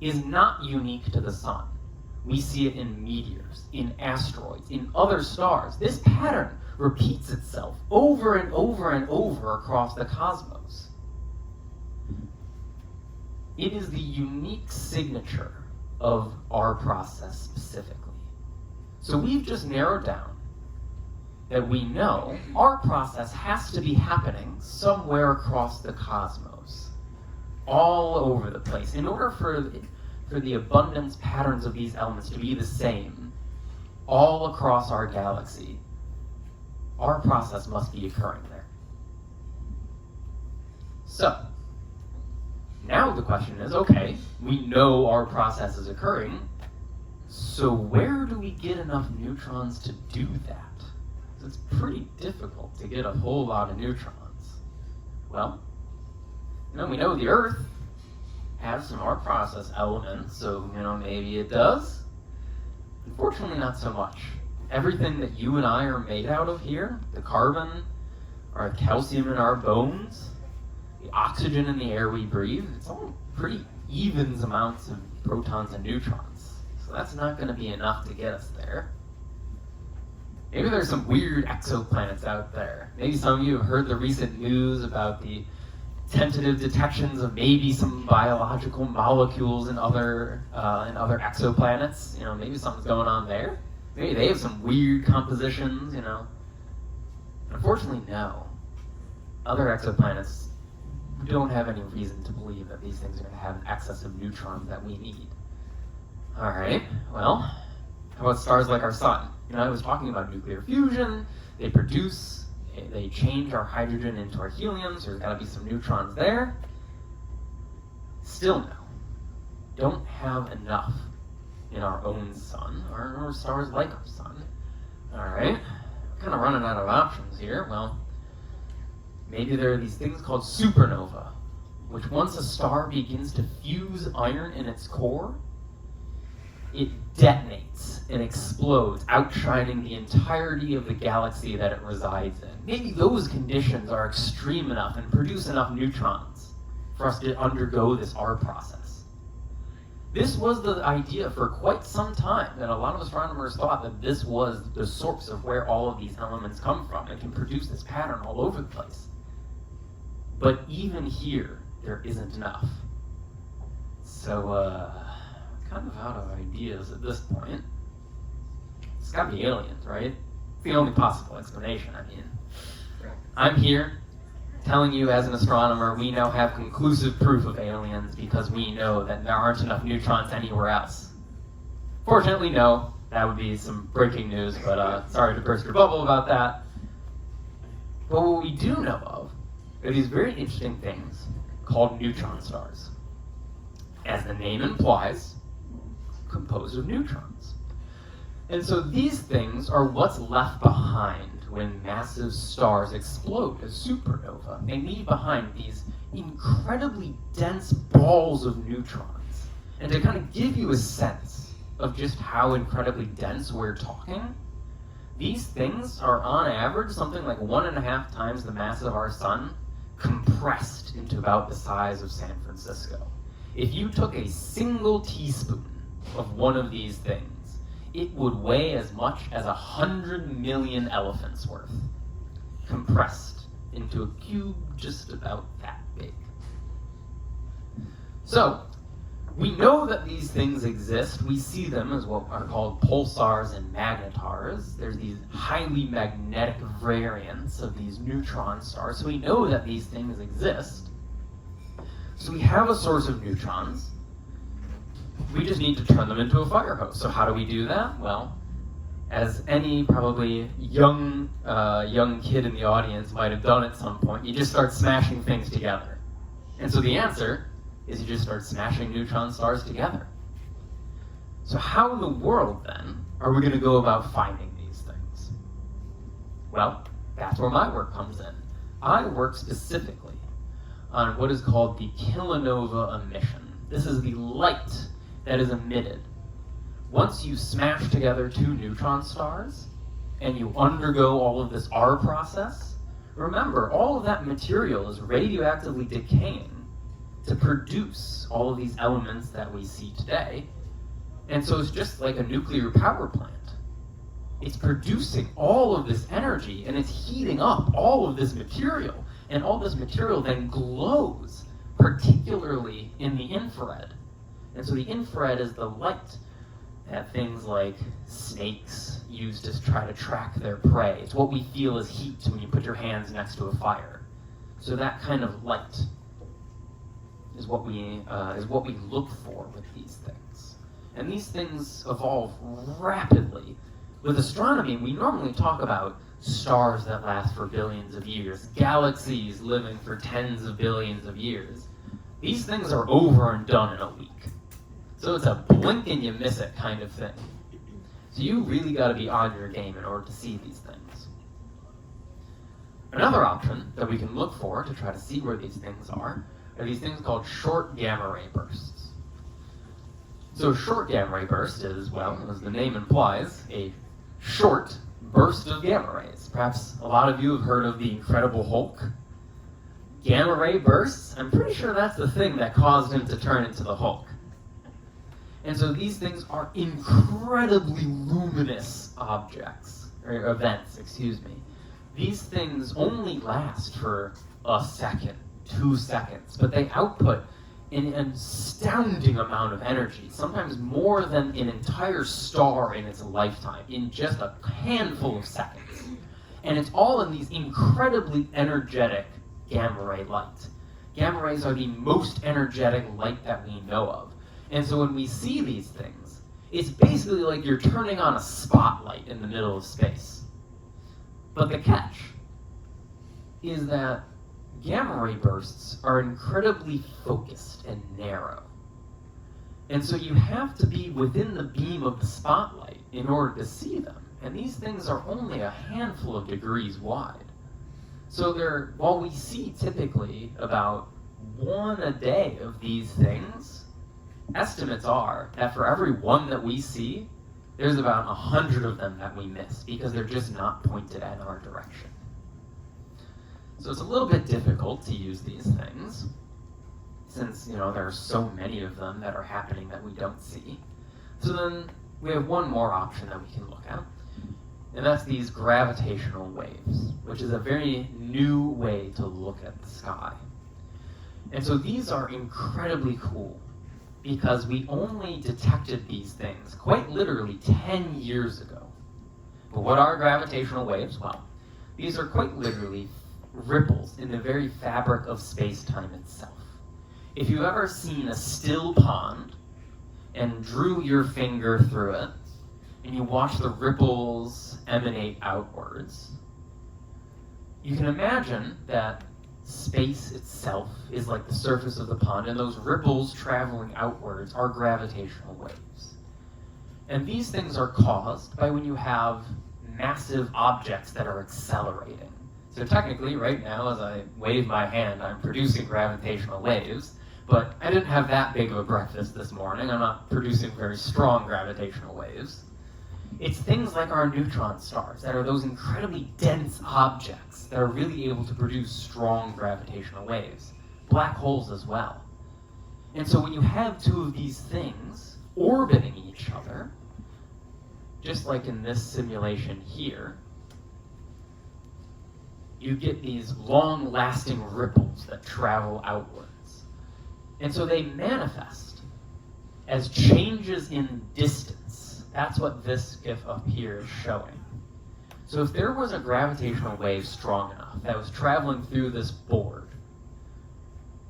is not unique to the sun. We see it in meteors, in asteroids, in other stars. This pattern repeats itself over and over and over across the cosmos. It is the unique signature of our process specifically. So we've just narrowed down that we know our process has to be happening somewhere across the cosmos, all over the place. In order for the abundance patterns of these elements to be the same all across our galaxy, our process must be occurring there. So, now the question is, okay, we know our process is occurring, so where do we get enough neutrons to do that? It's pretty difficult to get a whole lot of neutrons. Well, we know the Earth has some R process elements, so maybe it does. Unfortunately, not so much. Everything that you and I are made out of here, the carbon, or calcium in our bones, the oxygen in the air we breathe, it's all pretty even amounts of protons and neutrons. So that's not going to be enough to get us there. Maybe there's some weird exoplanets out there. Maybe some of you have heard the recent news about the tentative detections of maybe some biological molecules in other exoplanets. Maybe something's going on there. Maybe they have some weird compositions. Unfortunately, no. Other exoplanets don't have any reason to believe that these things are going to have an excess of neutrons that we need. All right. Well, how about stars like our sun? I was talking about nuclear fusion. They change our hydrogen into our helium, so there's got to be some neutrons there. Still no. Don't have enough in our own sun, or stars like our sun. Alright, kind of running out of options here. Well, maybe there are these things called supernova, which once a star begins to fuse iron in its core, it detonates and explodes, outshining the entirety of the galaxy that it resides in. Maybe those conditions are extreme enough and produce enough neutrons for us to undergo this R process. This was the idea for quite some time, that a lot of astronomers thought that this was the source of where all of these elements come from. It can produce this pattern all over the place. But even here, there isn't enough. So, kind of out of ideas at this point. It's gotta be aliens, right? It's the only possible explanation. I'm here telling you as an astronomer, we now have conclusive proof of aliens because we know that there aren't enough neutrons anywhere else. Fortunately, no. That would be some breaking news, but sorry to burst your bubble about that. But what we do know of are these very interesting things called neutron stars. As the name implies, composed of neutrons. And so these things are what's left behind when massive stars explode as supernova. They leave behind these incredibly dense balls of neutrons. And to kind of give you a sense of just how incredibly dense we're talking, these things are on average something like 1.5 times the mass of our sun, compressed into about the size of San Francisco. If you took a single teaspoon of one of these things, it would weigh as much as 100 million elephants worth, compressed into a cube just about that big. So, we know that these things exist. We see them as what are called pulsars and magnetars. There's these highly magnetic variants of these neutron stars. So we know that these things exist. So we have a source of neutrons. We just need to turn them into a fire hose. So how do we do that? Well, as any probably young kid in the audience might have done at some point, you just start smashing things together. And so the answer is you just start smashing neutron stars together. So how in the world, then, are we going to go about finding these things? Well, that's where my work comes in. I work specifically on what is called the Kilonova emission. This is the light that is emitted once you smash together two neutron stars and you undergo all of this R process. Remember, all of that material is radioactively decaying to produce all of these elements that we see today. And so it's just like a nuclear power plant. It's producing all of this energy and it's heating up all of this material. And all this material then glows, particularly in the infrared. And so the infrared is the light that things like snakes use to try to track their prey. It's what we feel as heat when you put your hands next to a fire. So that kind of light is what we look for with these things. And these things evolve rapidly. With astronomy, we normally talk about stars that last for billions of years, galaxies living for tens of billions of years. These things are over and done in a week. So it's a blink and you miss it kind of thing. So you really got to be on your game in order to see these things. Another option that we can look for to try to see where these things are these things called short gamma ray bursts. So short gamma ray burst is, well, as the name implies, a short burst of gamma rays. Perhaps a lot of you have heard of the Incredible Hulk. Gamma ray bursts, I'm pretty sure that's the thing that caused him to turn into the Hulk. And so these things are incredibly luminous objects, or events, excuse me. These things only last for a second, 2 seconds, but they output an astounding amount of energy, sometimes more than an entire star in its lifetime, in just a handful of seconds. And it's all in these incredibly energetic gamma ray light. Gamma rays are the most energetic light that we know of. And so when we see these things, it's basically like you're turning on a spotlight in the middle of space. But the catch is that gamma ray bursts are incredibly focused and narrow. And so you have to be within the beam of the spotlight in order to see them. And these things are only a handful of degrees wide. So while we see typically about 1 a day of these things, estimates are that for every one that we see, there's about 100 of them that we miss because they're just not pointed in our direction. So it's a little bit difficult to use these things since, there are so many of them that are happening that we don't see. So then we have one more option that we can look at, and that's these gravitational waves, which is a very new way to look at the sky. And so these are incredibly cool because we only detected these things quite literally 10 years ago. But what are gravitational waves? Well, these are quite literally ripples in the very fabric of space-time itself. If you've ever seen a still pond and drew your finger through it, and you watch the ripples emanate outwards, you can imagine that space itself is like the surface of the pond, and those ripples traveling outwards are gravitational waves. And these things are caused by when you have massive objects that are accelerating. So technically, right now, as I wave my hand, I'm producing gravitational waves, but I didn't have that big of a breakfast this morning. I'm not producing very strong gravitational waves. It's things like our neutron stars that are those incredibly dense objects that are really able to produce strong gravitational waves. Black holes as well. And so when you have two of these things orbiting each other, just like in this simulation here, you get these long-lasting ripples that travel outwards. And so they manifest as changes in distance. That's what this GIF up here is showing. So if there was a gravitational wave strong enough that was traveling through this board,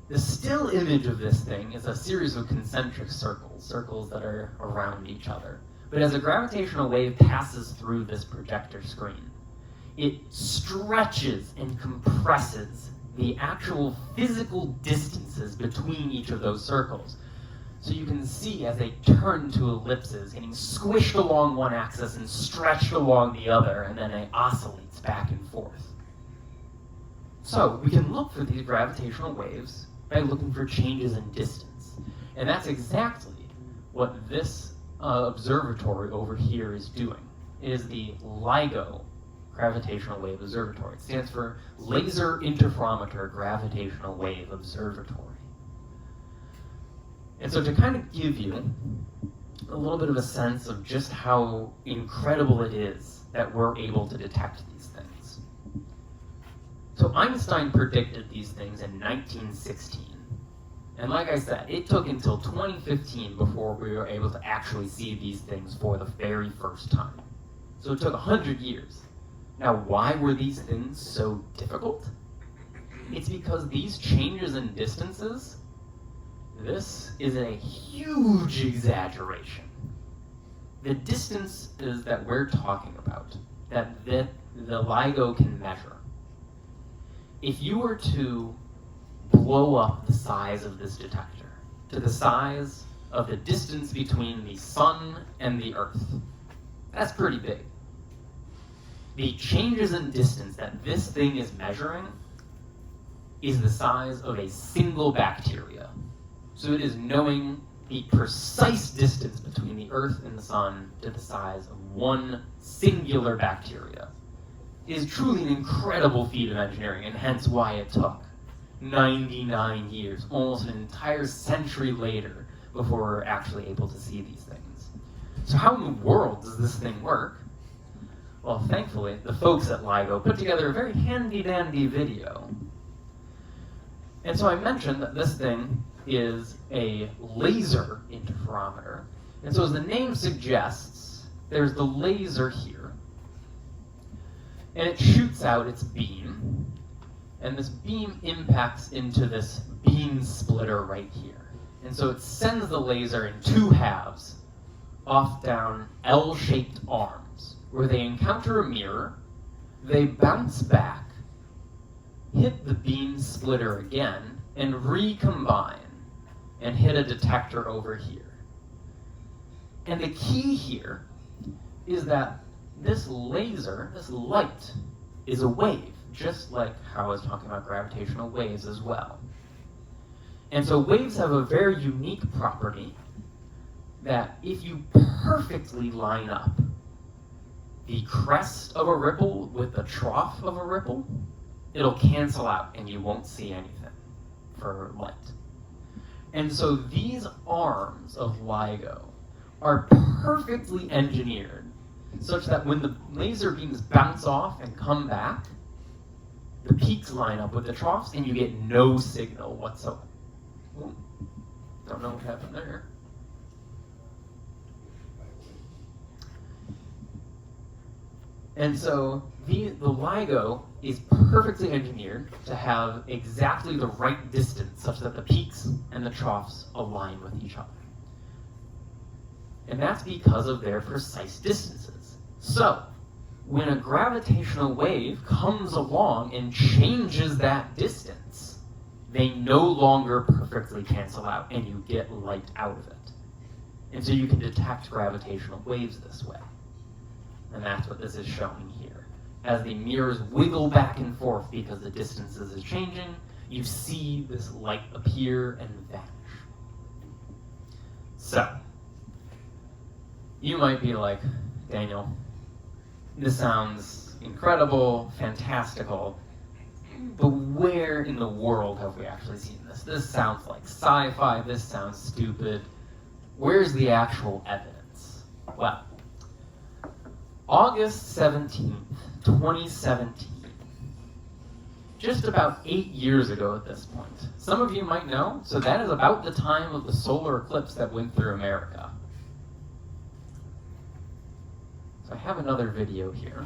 the still image of this thing is a series of concentric circles, circles that are around each other. But as a gravitational wave passes through this projector screen, it stretches and compresses the actual physical distances between each of those circles. So you can see as they turn to ellipses, getting squished along one axis and stretched along the other, and then it oscillates back and forth. So we can look for these gravitational waves by looking for changes in distance. And that's exactly what this observatory over here is doing. It is the LIGO Gravitational Wave Observatory. It stands for Laser Interferometer Gravitational Wave Observatory. And so to kind of give you a little bit of a sense of just how incredible it is that we're able to detect these things. So Einstein predicted these things in 1916. And like I said, it took until 2015 before we were able to actually see these things for the very first time. So it took 100 years. Now, why were these things so difficult? It's because these changes in distances, this is a huge exaggeration. The distances that we're talking about, that the LIGO can measure, if you were to blow up the size of this detector to the size of the distance between the sun and the Earth, that's pretty big. The changes in distance that this thing is measuring is the size of a single bacteria. So it is knowing the precise distance between the Earth and the sun to the size of one singular bacteria. It is truly an incredible feat of engineering, and hence why it took 99 years, almost an entire century later, before we're actually able to see these things. So how in the world does this thing work? Well, thankfully, the folks at LIGO put together a very handy-dandy video. And so I mentioned that this thing is a laser interferometer. And so as the name suggests, there's the laser here. And it shoots out its beam. And this beam impacts into this beam splitter right here. And so it sends the laser in two halves, off down L-shaped arms, where they encounter a mirror, they bounce back, hit the beam splitter again, and recombine, and hit a detector over here. And the key here is that this laser, this light, is a wave, just like how I was talking about gravitational waves as well. And so waves have a very unique property that if you perfectly line up the crest of a ripple with the trough of a ripple, it'll cancel out and you won't see anything for light. And so these arms of LIGO are perfectly engineered such that when the laser beams bounce off and come back, the peaks line up with the troughs and you get no signal whatsoever. Ooh, don't know what happened there. And so the LIGO is perfectly engineered to have exactly the right distance such that the peaks and the troughs align with each other. And that's because of their precise distances. So, when a gravitational wave comes along and changes that distance, they no longer perfectly cancel out and you get light out of it. And so you can detect gravitational waves this way. And that's what this is showing here. As the mirrors wiggle back and forth because the distances is changing, you see this light appear and vanish. So, you might be like, Daniel, this sounds incredible, fantastical. But where in the world have we actually seen this? This sounds like sci-fi, this sounds stupid. Where's the actual evidence? Well, August 17th, 2017. Just about 8 years ago at this point. Some of you might know, so that is about the time of the solar eclipse that went through America. So I have another video here.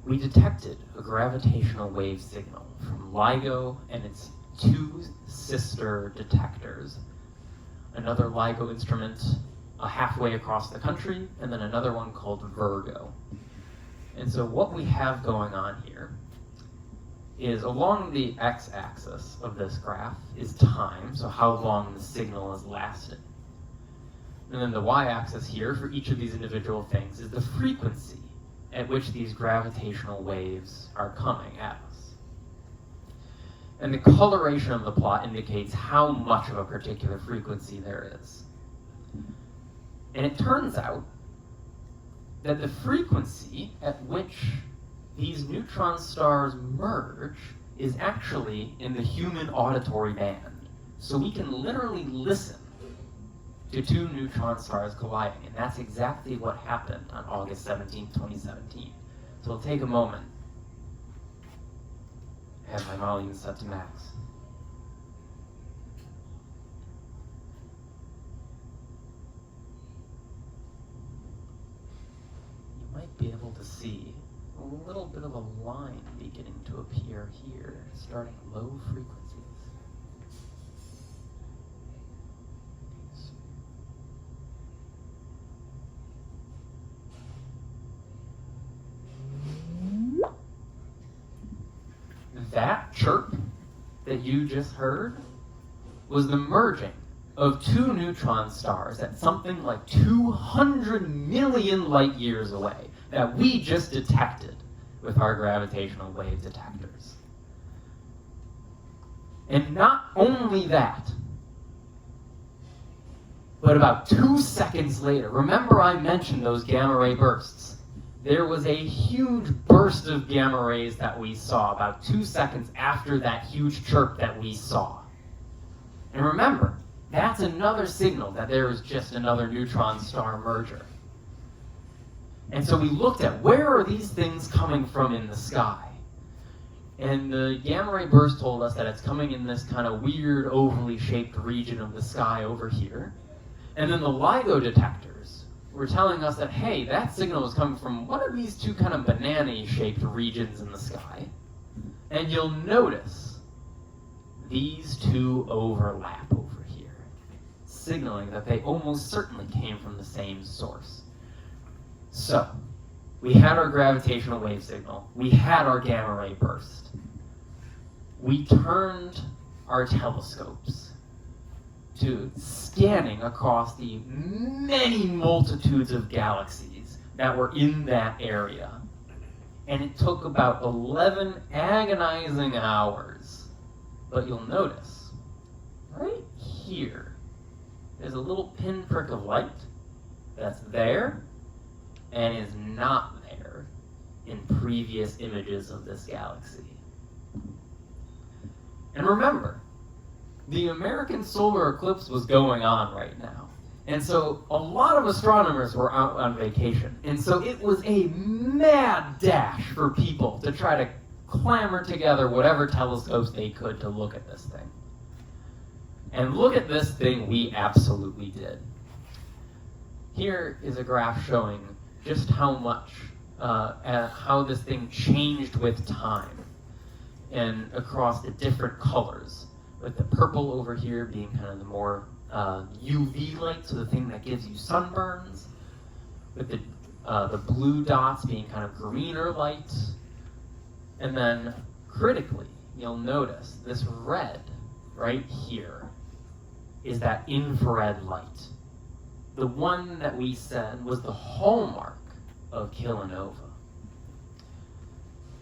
We detected a gravitational wave signal from LIGO and its two sister detectors. Another LIGO instrument halfway across the country, and then another one called Virgo. And so what we have going on here is along the x-axis of this graph is time, so how long the signal has lasted. And then the y-axis here for each of these individual things is the frequency at which these gravitational waves are coming at us. And the coloration of the plot indicates how much of a particular frequency there is. And it turns out that the frequency at which these neutron stars merge is actually in the human auditory band. So we can literally listen to two neutron stars colliding, and that's exactly what happened on August 17, 2017. So we'll take a moment. I have my volume set to max. You might be able to see a little bit of a line beginning to appear here, starting at low frequencies. That chirp that you just heard was the merging of two neutron stars at something like 200 million light years away that we just detected with our gravitational wave detectors. And not only that, but about 2 seconds later, remember I mentioned those gamma ray bursts. There was a huge burst of gamma rays that we saw about 2 seconds after that huge chirp that we saw. And remember, that's another signal that there is just another neutron star merger. And so we looked at where are these things coming from in the sky? And the gamma ray burst told us that it's coming in this kind of weird ovally shaped region of the sky over here. And then the LIGO detectors were telling us that, hey, that signal is coming from one of these two kind of banana-shaped regions in the sky. And you'll notice these two overlap over here, signaling that they almost certainly came from the same source. So, we had our gravitational wave signal, we had our gamma ray burst. We turned our telescopes to scanning across the many multitudes of galaxies that were in that area. And it took about 11 agonizing hours. But you'll notice, right here, there's a little pinprick of light that's there and is not there in previous images of this galaxy. And remember, the American solar eclipse was going on right now. And so a lot of astronomers were out on vacation. And so it was a mad dash for people to try to clamor together whatever telescopes they could to look at this thing. And look at this thing we absolutely did. Here is a graph showing just how much, how this thing changed with time and across the different colors. With the purple over here being kind of the more UV light, so the thing that gives you sunburns. With the blue dots being kind of greener light. And then critically, you'll notice this red right here is that infrared light. The one that we said was the hallmark of Kilonova.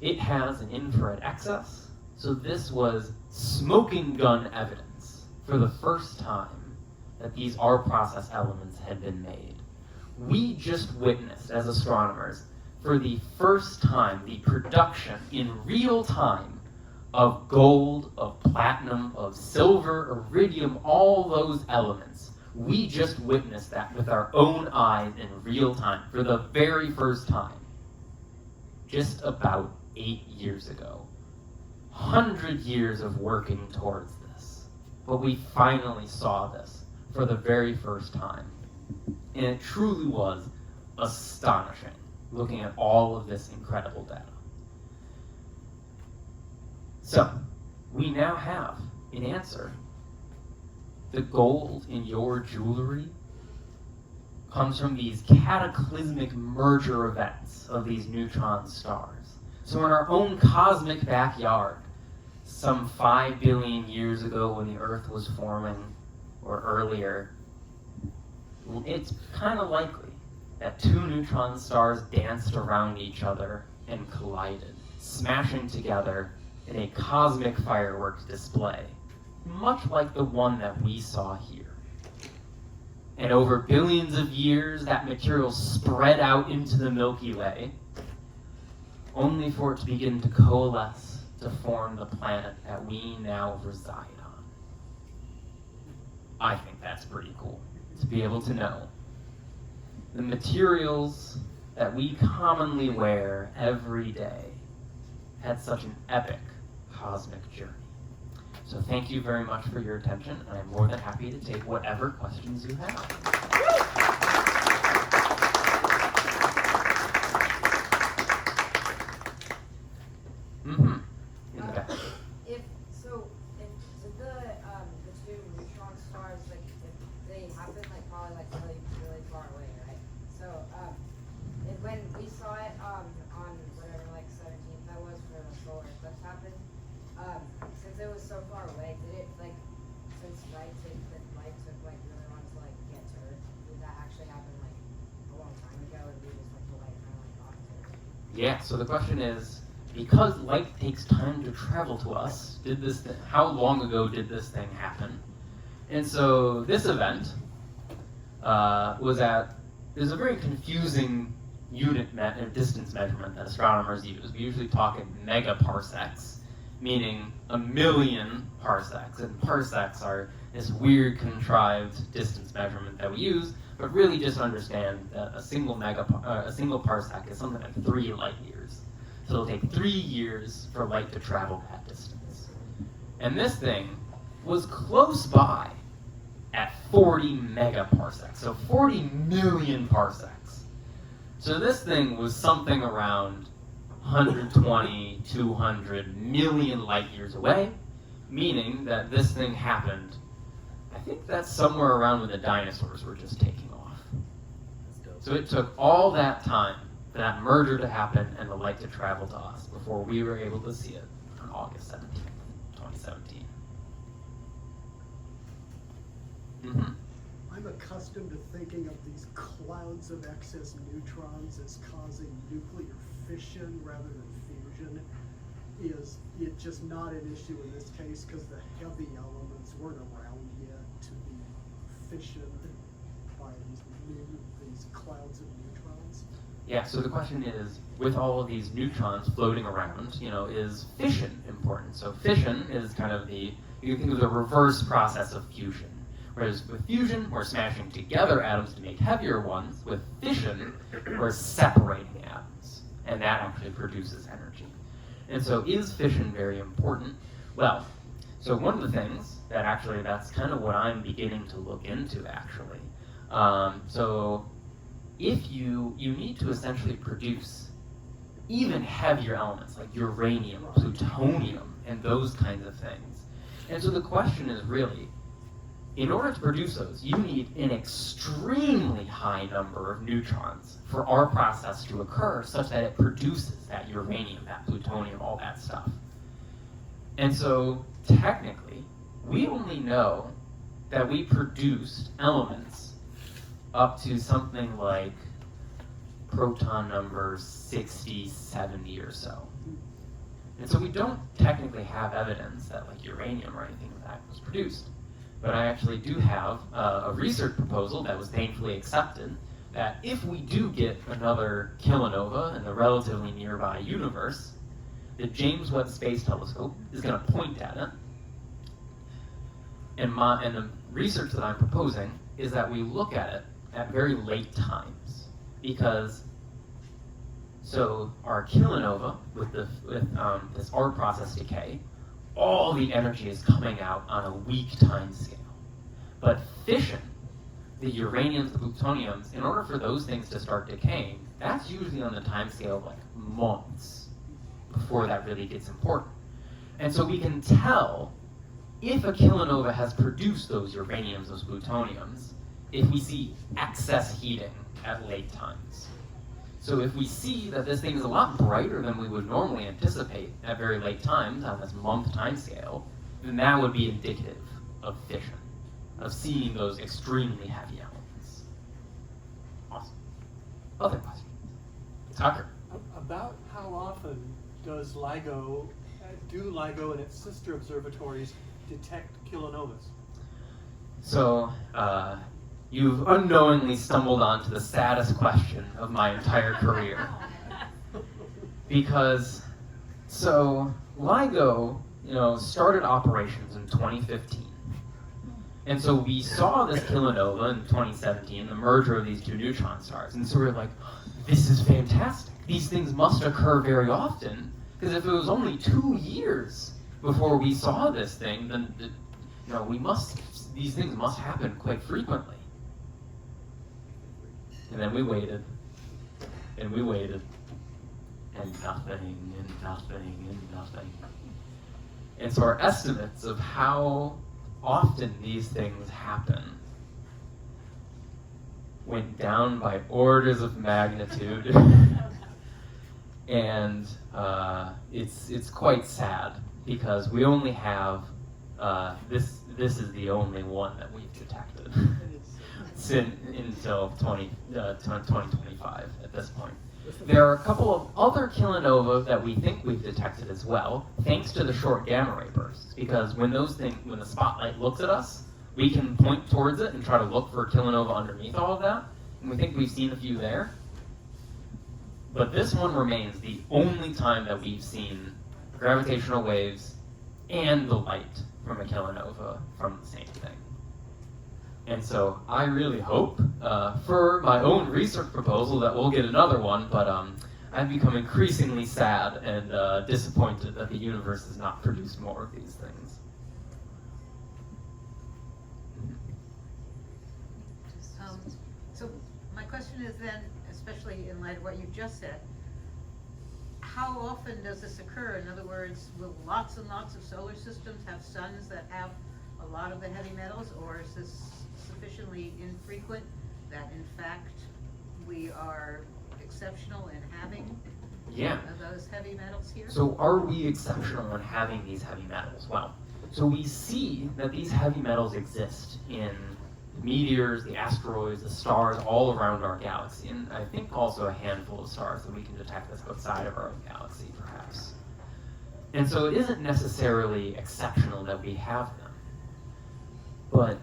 It has an infrared excess, so this was smoking gun evidence for the first time that these R process elements had been made. We just witnessed, as astronomers, for the first time, the production in real time of gold, of platinum, of silver, iridium, all those elements. We just witnessed that with our own eyes in real time for the very first time, just about 8 years ago. 100 years of working towards this, but we finally saw this for the very first time. And it truly was astonishing, looking at all of this incredible data. So, we now have an answer. The gold in your jewelry comes from these cataclysmic merger events of these neutron stars. So in our own cosmic backyard, some 5 billion years ago when the Earth was forming, or earlier, it's kind of likely that 2 neutron stars danced around each other and collided, smashing together in a cosmic fireworks display, much like the one that we saw here. And over billions of years, that material spread out into the Milky Way, only for it to begin to coalesce to form the planet that we now reside on. I think that's pretty cool, to be able to know the materials that we commonly wear every day had such an epic cosmic journey. So thank you very much for your attention, and I'm more than happy to take whatever questions you have. Mm-hmm. In the back. If the 2 neutron stars, like if they happen like probably like really really far away, right? So when we saw it on whatever like 17th that was for the solar eclipse happened, since it was so far away, did it like since light took like really long to like get to Earth, did that actually happen like a long time ago, and we just like the light kind of like got to Earth? Yeah, so the question is, because light takes time to travel to us, how long ago did this thing happen? And so this event there's a very confusing distance measurement that astronomers use. We usually talk in megaparsecs, meaning 1,000,000 parsecs. And parsecs are this weird contrived distance measurement that we use, but really just understand that a single parsec is something like 3 light years. So it'll take 3 years for light to travel that distance. And this thing was close by at 40 megaparsecs, so 40 million parsecs. So this thing was something around 120, 200 million light years away, meaning that this thing happened, I think that's somewhere around when the dinosaurs were just taking off. So it took all that time for that merger to happen and the light to travel to us before we were able to see it on August 17th, 2017. Mm-hmm. I'm accustomed to thinking of these clouds of excess neutrons as causing nuclear fission rather than fusion. Is it just not an issue in this case because the heavy elements weren't around yet to be fissioned by these clouds of neutrons? Yeah, so the question is, with all of these neutrons floating around, is fission important? So fission is kind of you can think of the reverse process of fusion. Whereas with fusion, we're smashing together atoms to make heavier ones. With fission, we're separating atoms. And that actually produces energy. And so is fission very important? Well, so one of the things that's kind of what I'm beginning to look into, actually. So if you need to essentially produce even heavier elements like uranium, plutonium, and those kinds of things. And so the question is really, in order to produce those, you need an extremely high number of neutrons for our process to occur such that it produces that uranium, that plutonium, all that stuff. And so, technically, we only know that we produced elements up to something like proton number 60, 70 or so. And so we don't technically have evidence that like uranium or anything like that was produced. But I actually do have a research proposal that was thankfully accepted that if we do get another kilonova in the relatively nearby universe, the James Webb Space Telescope is going to point at it. And the research that I'm proposing is that we look at it at very late times, because so our kilonova with this R process decay, all the energy is coming out on a weak time scale. But fission, the uraniums, the plutoniums, in order for those things to start decaying, that's usually on the time scale of like months before that really gets important. And so we can tell if a kilonova has produced those uraniums, those plutoniums, if we see excess heating at late times. So if we see that this thing is a lot brighter than we would normally anticipate at very late times on this month time scale, then that would be indicative of fission, of seeing those extremely heavy elements. Awesome. Other questions? Tucker. About how often does LIGO and its sister observatories detect kilonovas? So, you've unknowingly stumbled onto the saddest question of my entire career. Because, so, LIGO, started operations in 2015. And so we saw this kilonova in 2017, the merger of these two neutron stars. And so we were like, this is fantastic. These things must occur very often, because if it was only 2 years before we saw this thing, then these things must happen quite frequently. And then we waited, and we waited, and nothing, and nothing, and nothing. And so our estimates of how often these things happen went down by orders of magnitude. And it's quite sad, because we only have this is the only one that we've detected until 2025 at this point. There are a couple of other kilonova that we think we've detected as well, thanks to the short gamma ray bursts, because when the spotlight looks at us, we can point towards it and try to look for kilonova underneath all of that, and we think we've seen a few there. But this one remains the only time that we've seen gravitational waves and the light from a kilonova from the same thing. And so I really hope for my own research proposal that we'll get another one, but I've become increasingly sad and disappointed that the universe has not produced more of these things. So my question is then, especially in light of what you just said, how often does this occur? In other words, will lots and lots of solar systems have suns that have a lot of the heavy metals, or is this sufficiently infrequent that in fact we are exceptional in having those heavy metals here? So are we exceptional in having these heavy metals? Well, so we see that these heavy metals exist in the meteors, the asteroids, the stars all around our galaxy, and I think also a handful of stars that we can detect that's outside of our own galaxy, perhaps. And so it isn't necessarily exceptional that we have them, but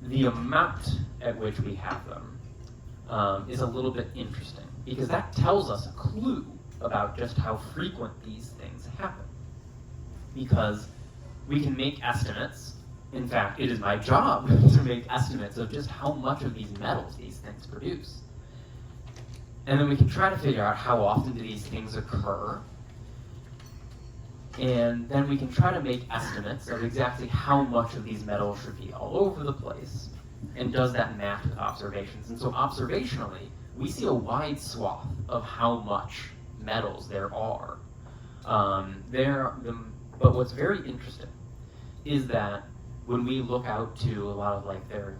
the amount at which we have them is a little bit interesting, because that tells us a clue about just how frequent these things happen. Because we can make estimates. In fact, it is my job to make estimates of just how much of these metals these things produce. And then we can try to figure out how often do these things occur. And then we can try to make estimates of exactly how much of these metals should be all over the place. And does that match with observations? And so observationally, we see a wide swath of how much metals there are. But what's very interesting is that when we look out to a lot of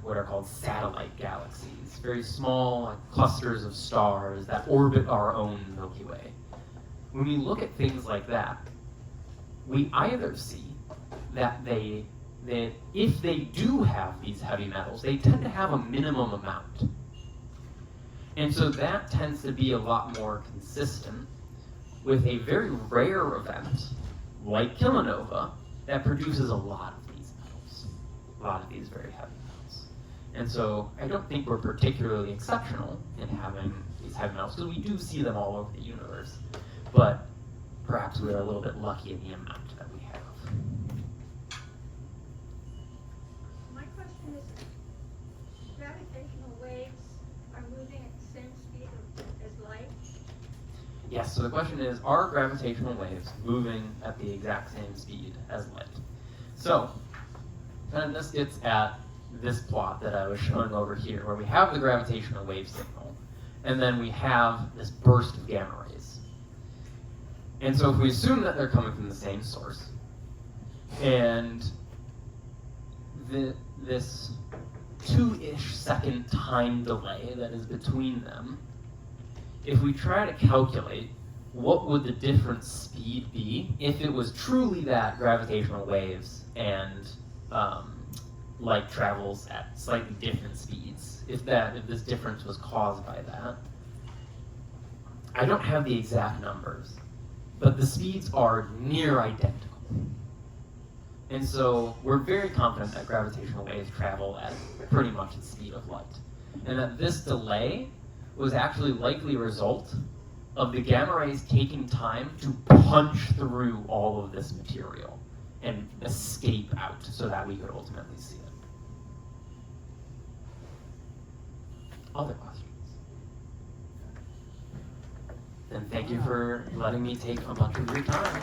what are called satellite galaxies, very small clusters of stars that orbit our own Milky Way, when we look at things like that, we either see that if they do have these heavy metals, they tend to have a minimum amount. And so that tends to be a lot more consistent with a very rare event, like kilonova, that produces a lot of these metals, a lot of these very heavy metals. And so I don't think we're particularly exceptional in having these heavy metals, because we do see them all over the universe. But perhaps we are a little bit lucky in the amount that we have. My question is, gravitational waves are moving at the same speed as light? Yes, so the question is, are gravitational waves moving at the exact same speed as light? So, and this gets at this plot that I was showing over here, where we have the gravitational wave signal, and then we have this burst of gamma rays. And so if we assume that they're coming from the same source, and this 2-ish second time delay that is between them, if we try to calculate what would the different speed be if it was truly that gravitational waves and light travels at slightly different speeds, if this difference was caused by that. I don't have the exact numbers, but the speeds are near identical. And so we're very confident that gravitational waves travel at pretty much the speed of light. And that this delay was actually likely a result of the gamma rays taking time to punch through all of this material and escape out so that we could ultimately see it. Other questions? Then thank you for letting me take a bunch of your time.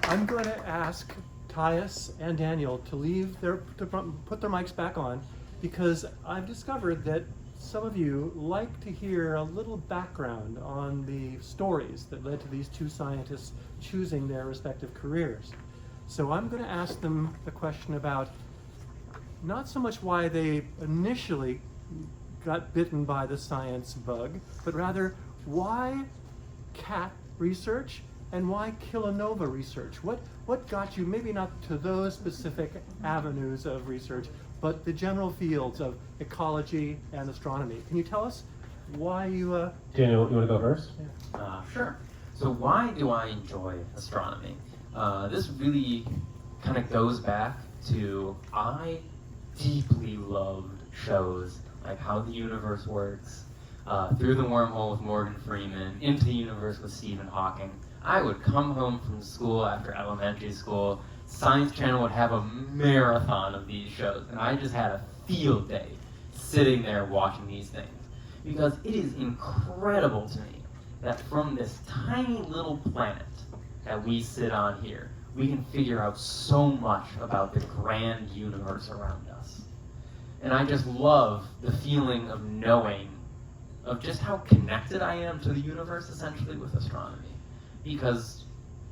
I'm going to ask Tyus and Daniel to put their mics back on, because I've discovered that some of you like to hear a little background on the stories that led to these two scientists choosing their respective careers. So I'm going to ask them a question about not so much why they initially got bitten by the science bug, but rather why cat research and why Kilonova research? What got you, maybe not to those specific avenues of research, but the general fields of ecology and astronomy? Can you tell us why you... Daniel, you want to go first? Yeah. Sure. So why do I enjoy astronomy? This really kind of goes back to, I deeply loved shows like How the Universe Works, Through the Wormhole with Morgan Freeman, Into the Universe with Stephen Hawking. I would come home from school after elementary school, Science Channel would have a marathon of these shows, and I just had a field day sitting there watching these things. Because it is incredible to me that from this tiny little planet that we sit on here, we can figure out so much about the grand universe around us. And I just love the feeling of knowing of just how connected I am to the universe, essentially, with astronomy. Because,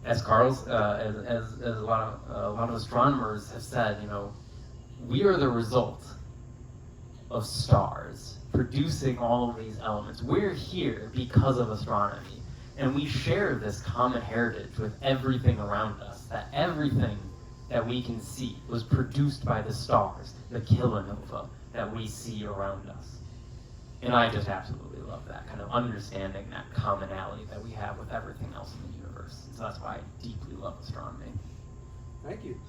as Carl's, as a lot of astronomers have said, you know, we are the result of stars producing all of these elements. We're here because of astronomy, and we share this common heritage with everything around us. That everything that we can see was produced by the stars, the kilonova that we see around us. And I just absolutely love that kind of understanding, that commonality that we have with everything else in the universe. So that's why I deeply love astronomy. Thank you.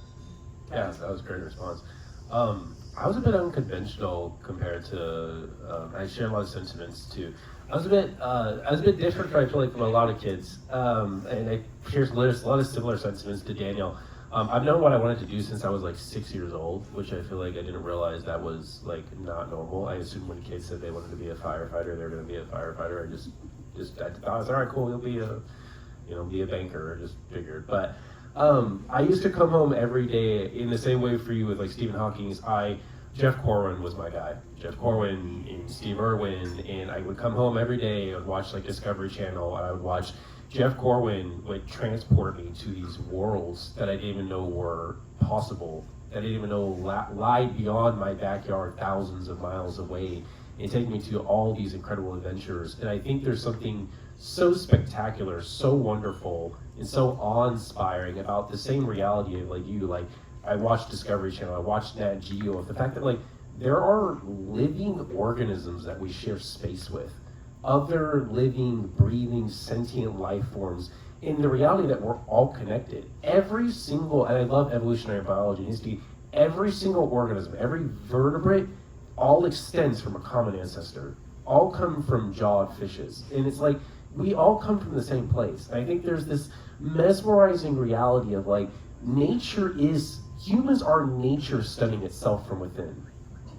Yeah, that was a great response. I was a bit unconventional compared to, I share a lot of sentiments too. I was a bit different, I feel like, from a lot of kids. And I share a lot of similar sentiments to Daniel. I've known what I wanted to do since I was like 6 years old, which I feel like I didn't realize that was like not normal. I assumed when kids said they wanted to be a firefighter, they were going to be a firefighter. I thought, all right, cool, you'll be a banker, or just figured. But I used to come home every day in the same way for you with like Stephen Hawking's. Jeff Corwin was my guy. Jeff Corwin and Steve Irwin, and I would come home every day. I would watch like Discovery Channel, and I would watch Jeff Corwin would transport me to these worlds that I didn't even know were possible, that I didn't even know lied beyond my backyard thousands of miles away, and take me to all these incredible adventures. And I think there's something so spectacular, so wonderful, and so awe-inspiring about the same reality of like you. Like, I watched Discovery Channel, I watched Nat Geo, the fact that like there are living organisms that we share space with, other living, breathing, sentient life forms, in the reality that we're all connected. Every single, and I love evolutionary biology, it needs to be every single organism, every vertebrate, all extends from a common ancestor. All come from jawed fishes. And it's like, we all come from the same place. I think there's this mesmerizing reality of like, humans are nature studying itself from within.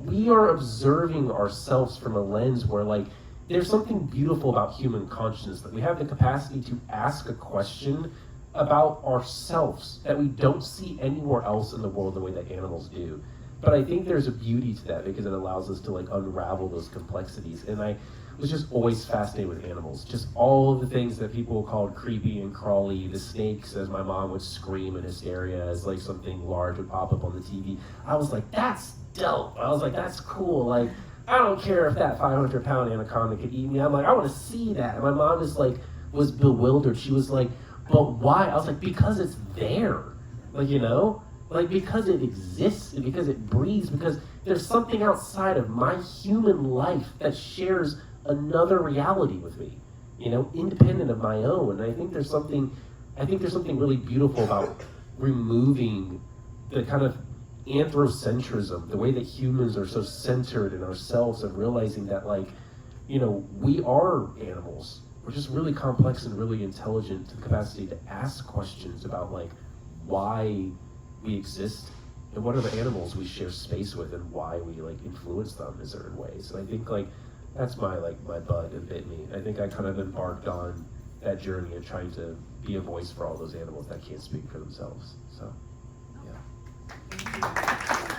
We are observing ourselves from a lens where like, there's something beautiful about human consciousness, that we have the capacity to ask a question about ourselves that we don't see anywhere else in the world the way that animals do. But I think there's a beauty to that because it allows us to like unravel those complexities. And I was just always fascinated with animals. Just all of the things that people called creepy and crawly, the snakes, as my mom would scream in hysteria as like something large would pop up on the TV. I was like, that's dope. I was like, that's cool. Like, I don't care if that 500-pound anaconda could eat me. I'm like, I want to see that. And my mom just like was bewildered. She was like, but why? I was like, because it's there. Like, you know? Like, because it exists, and because it breathes, because there's something outside of my human life that shares another reality with me, you know, independent of my own. And I think there's something really beautiful about removing the kind of anthrocentrism, the way that humans are so centered in ourselves, and realizing that, like, you know, we are animals. We're just really complex and really intelligent to the capacity to ask questions about, like, why we exist and what other animals we share space with and why we like influence them in certain ways. And I think like that's my bug that bit me. I think I kind of embarked on that journey of trying to be a voice for all those animals that can't speak for themselves. So, yeah.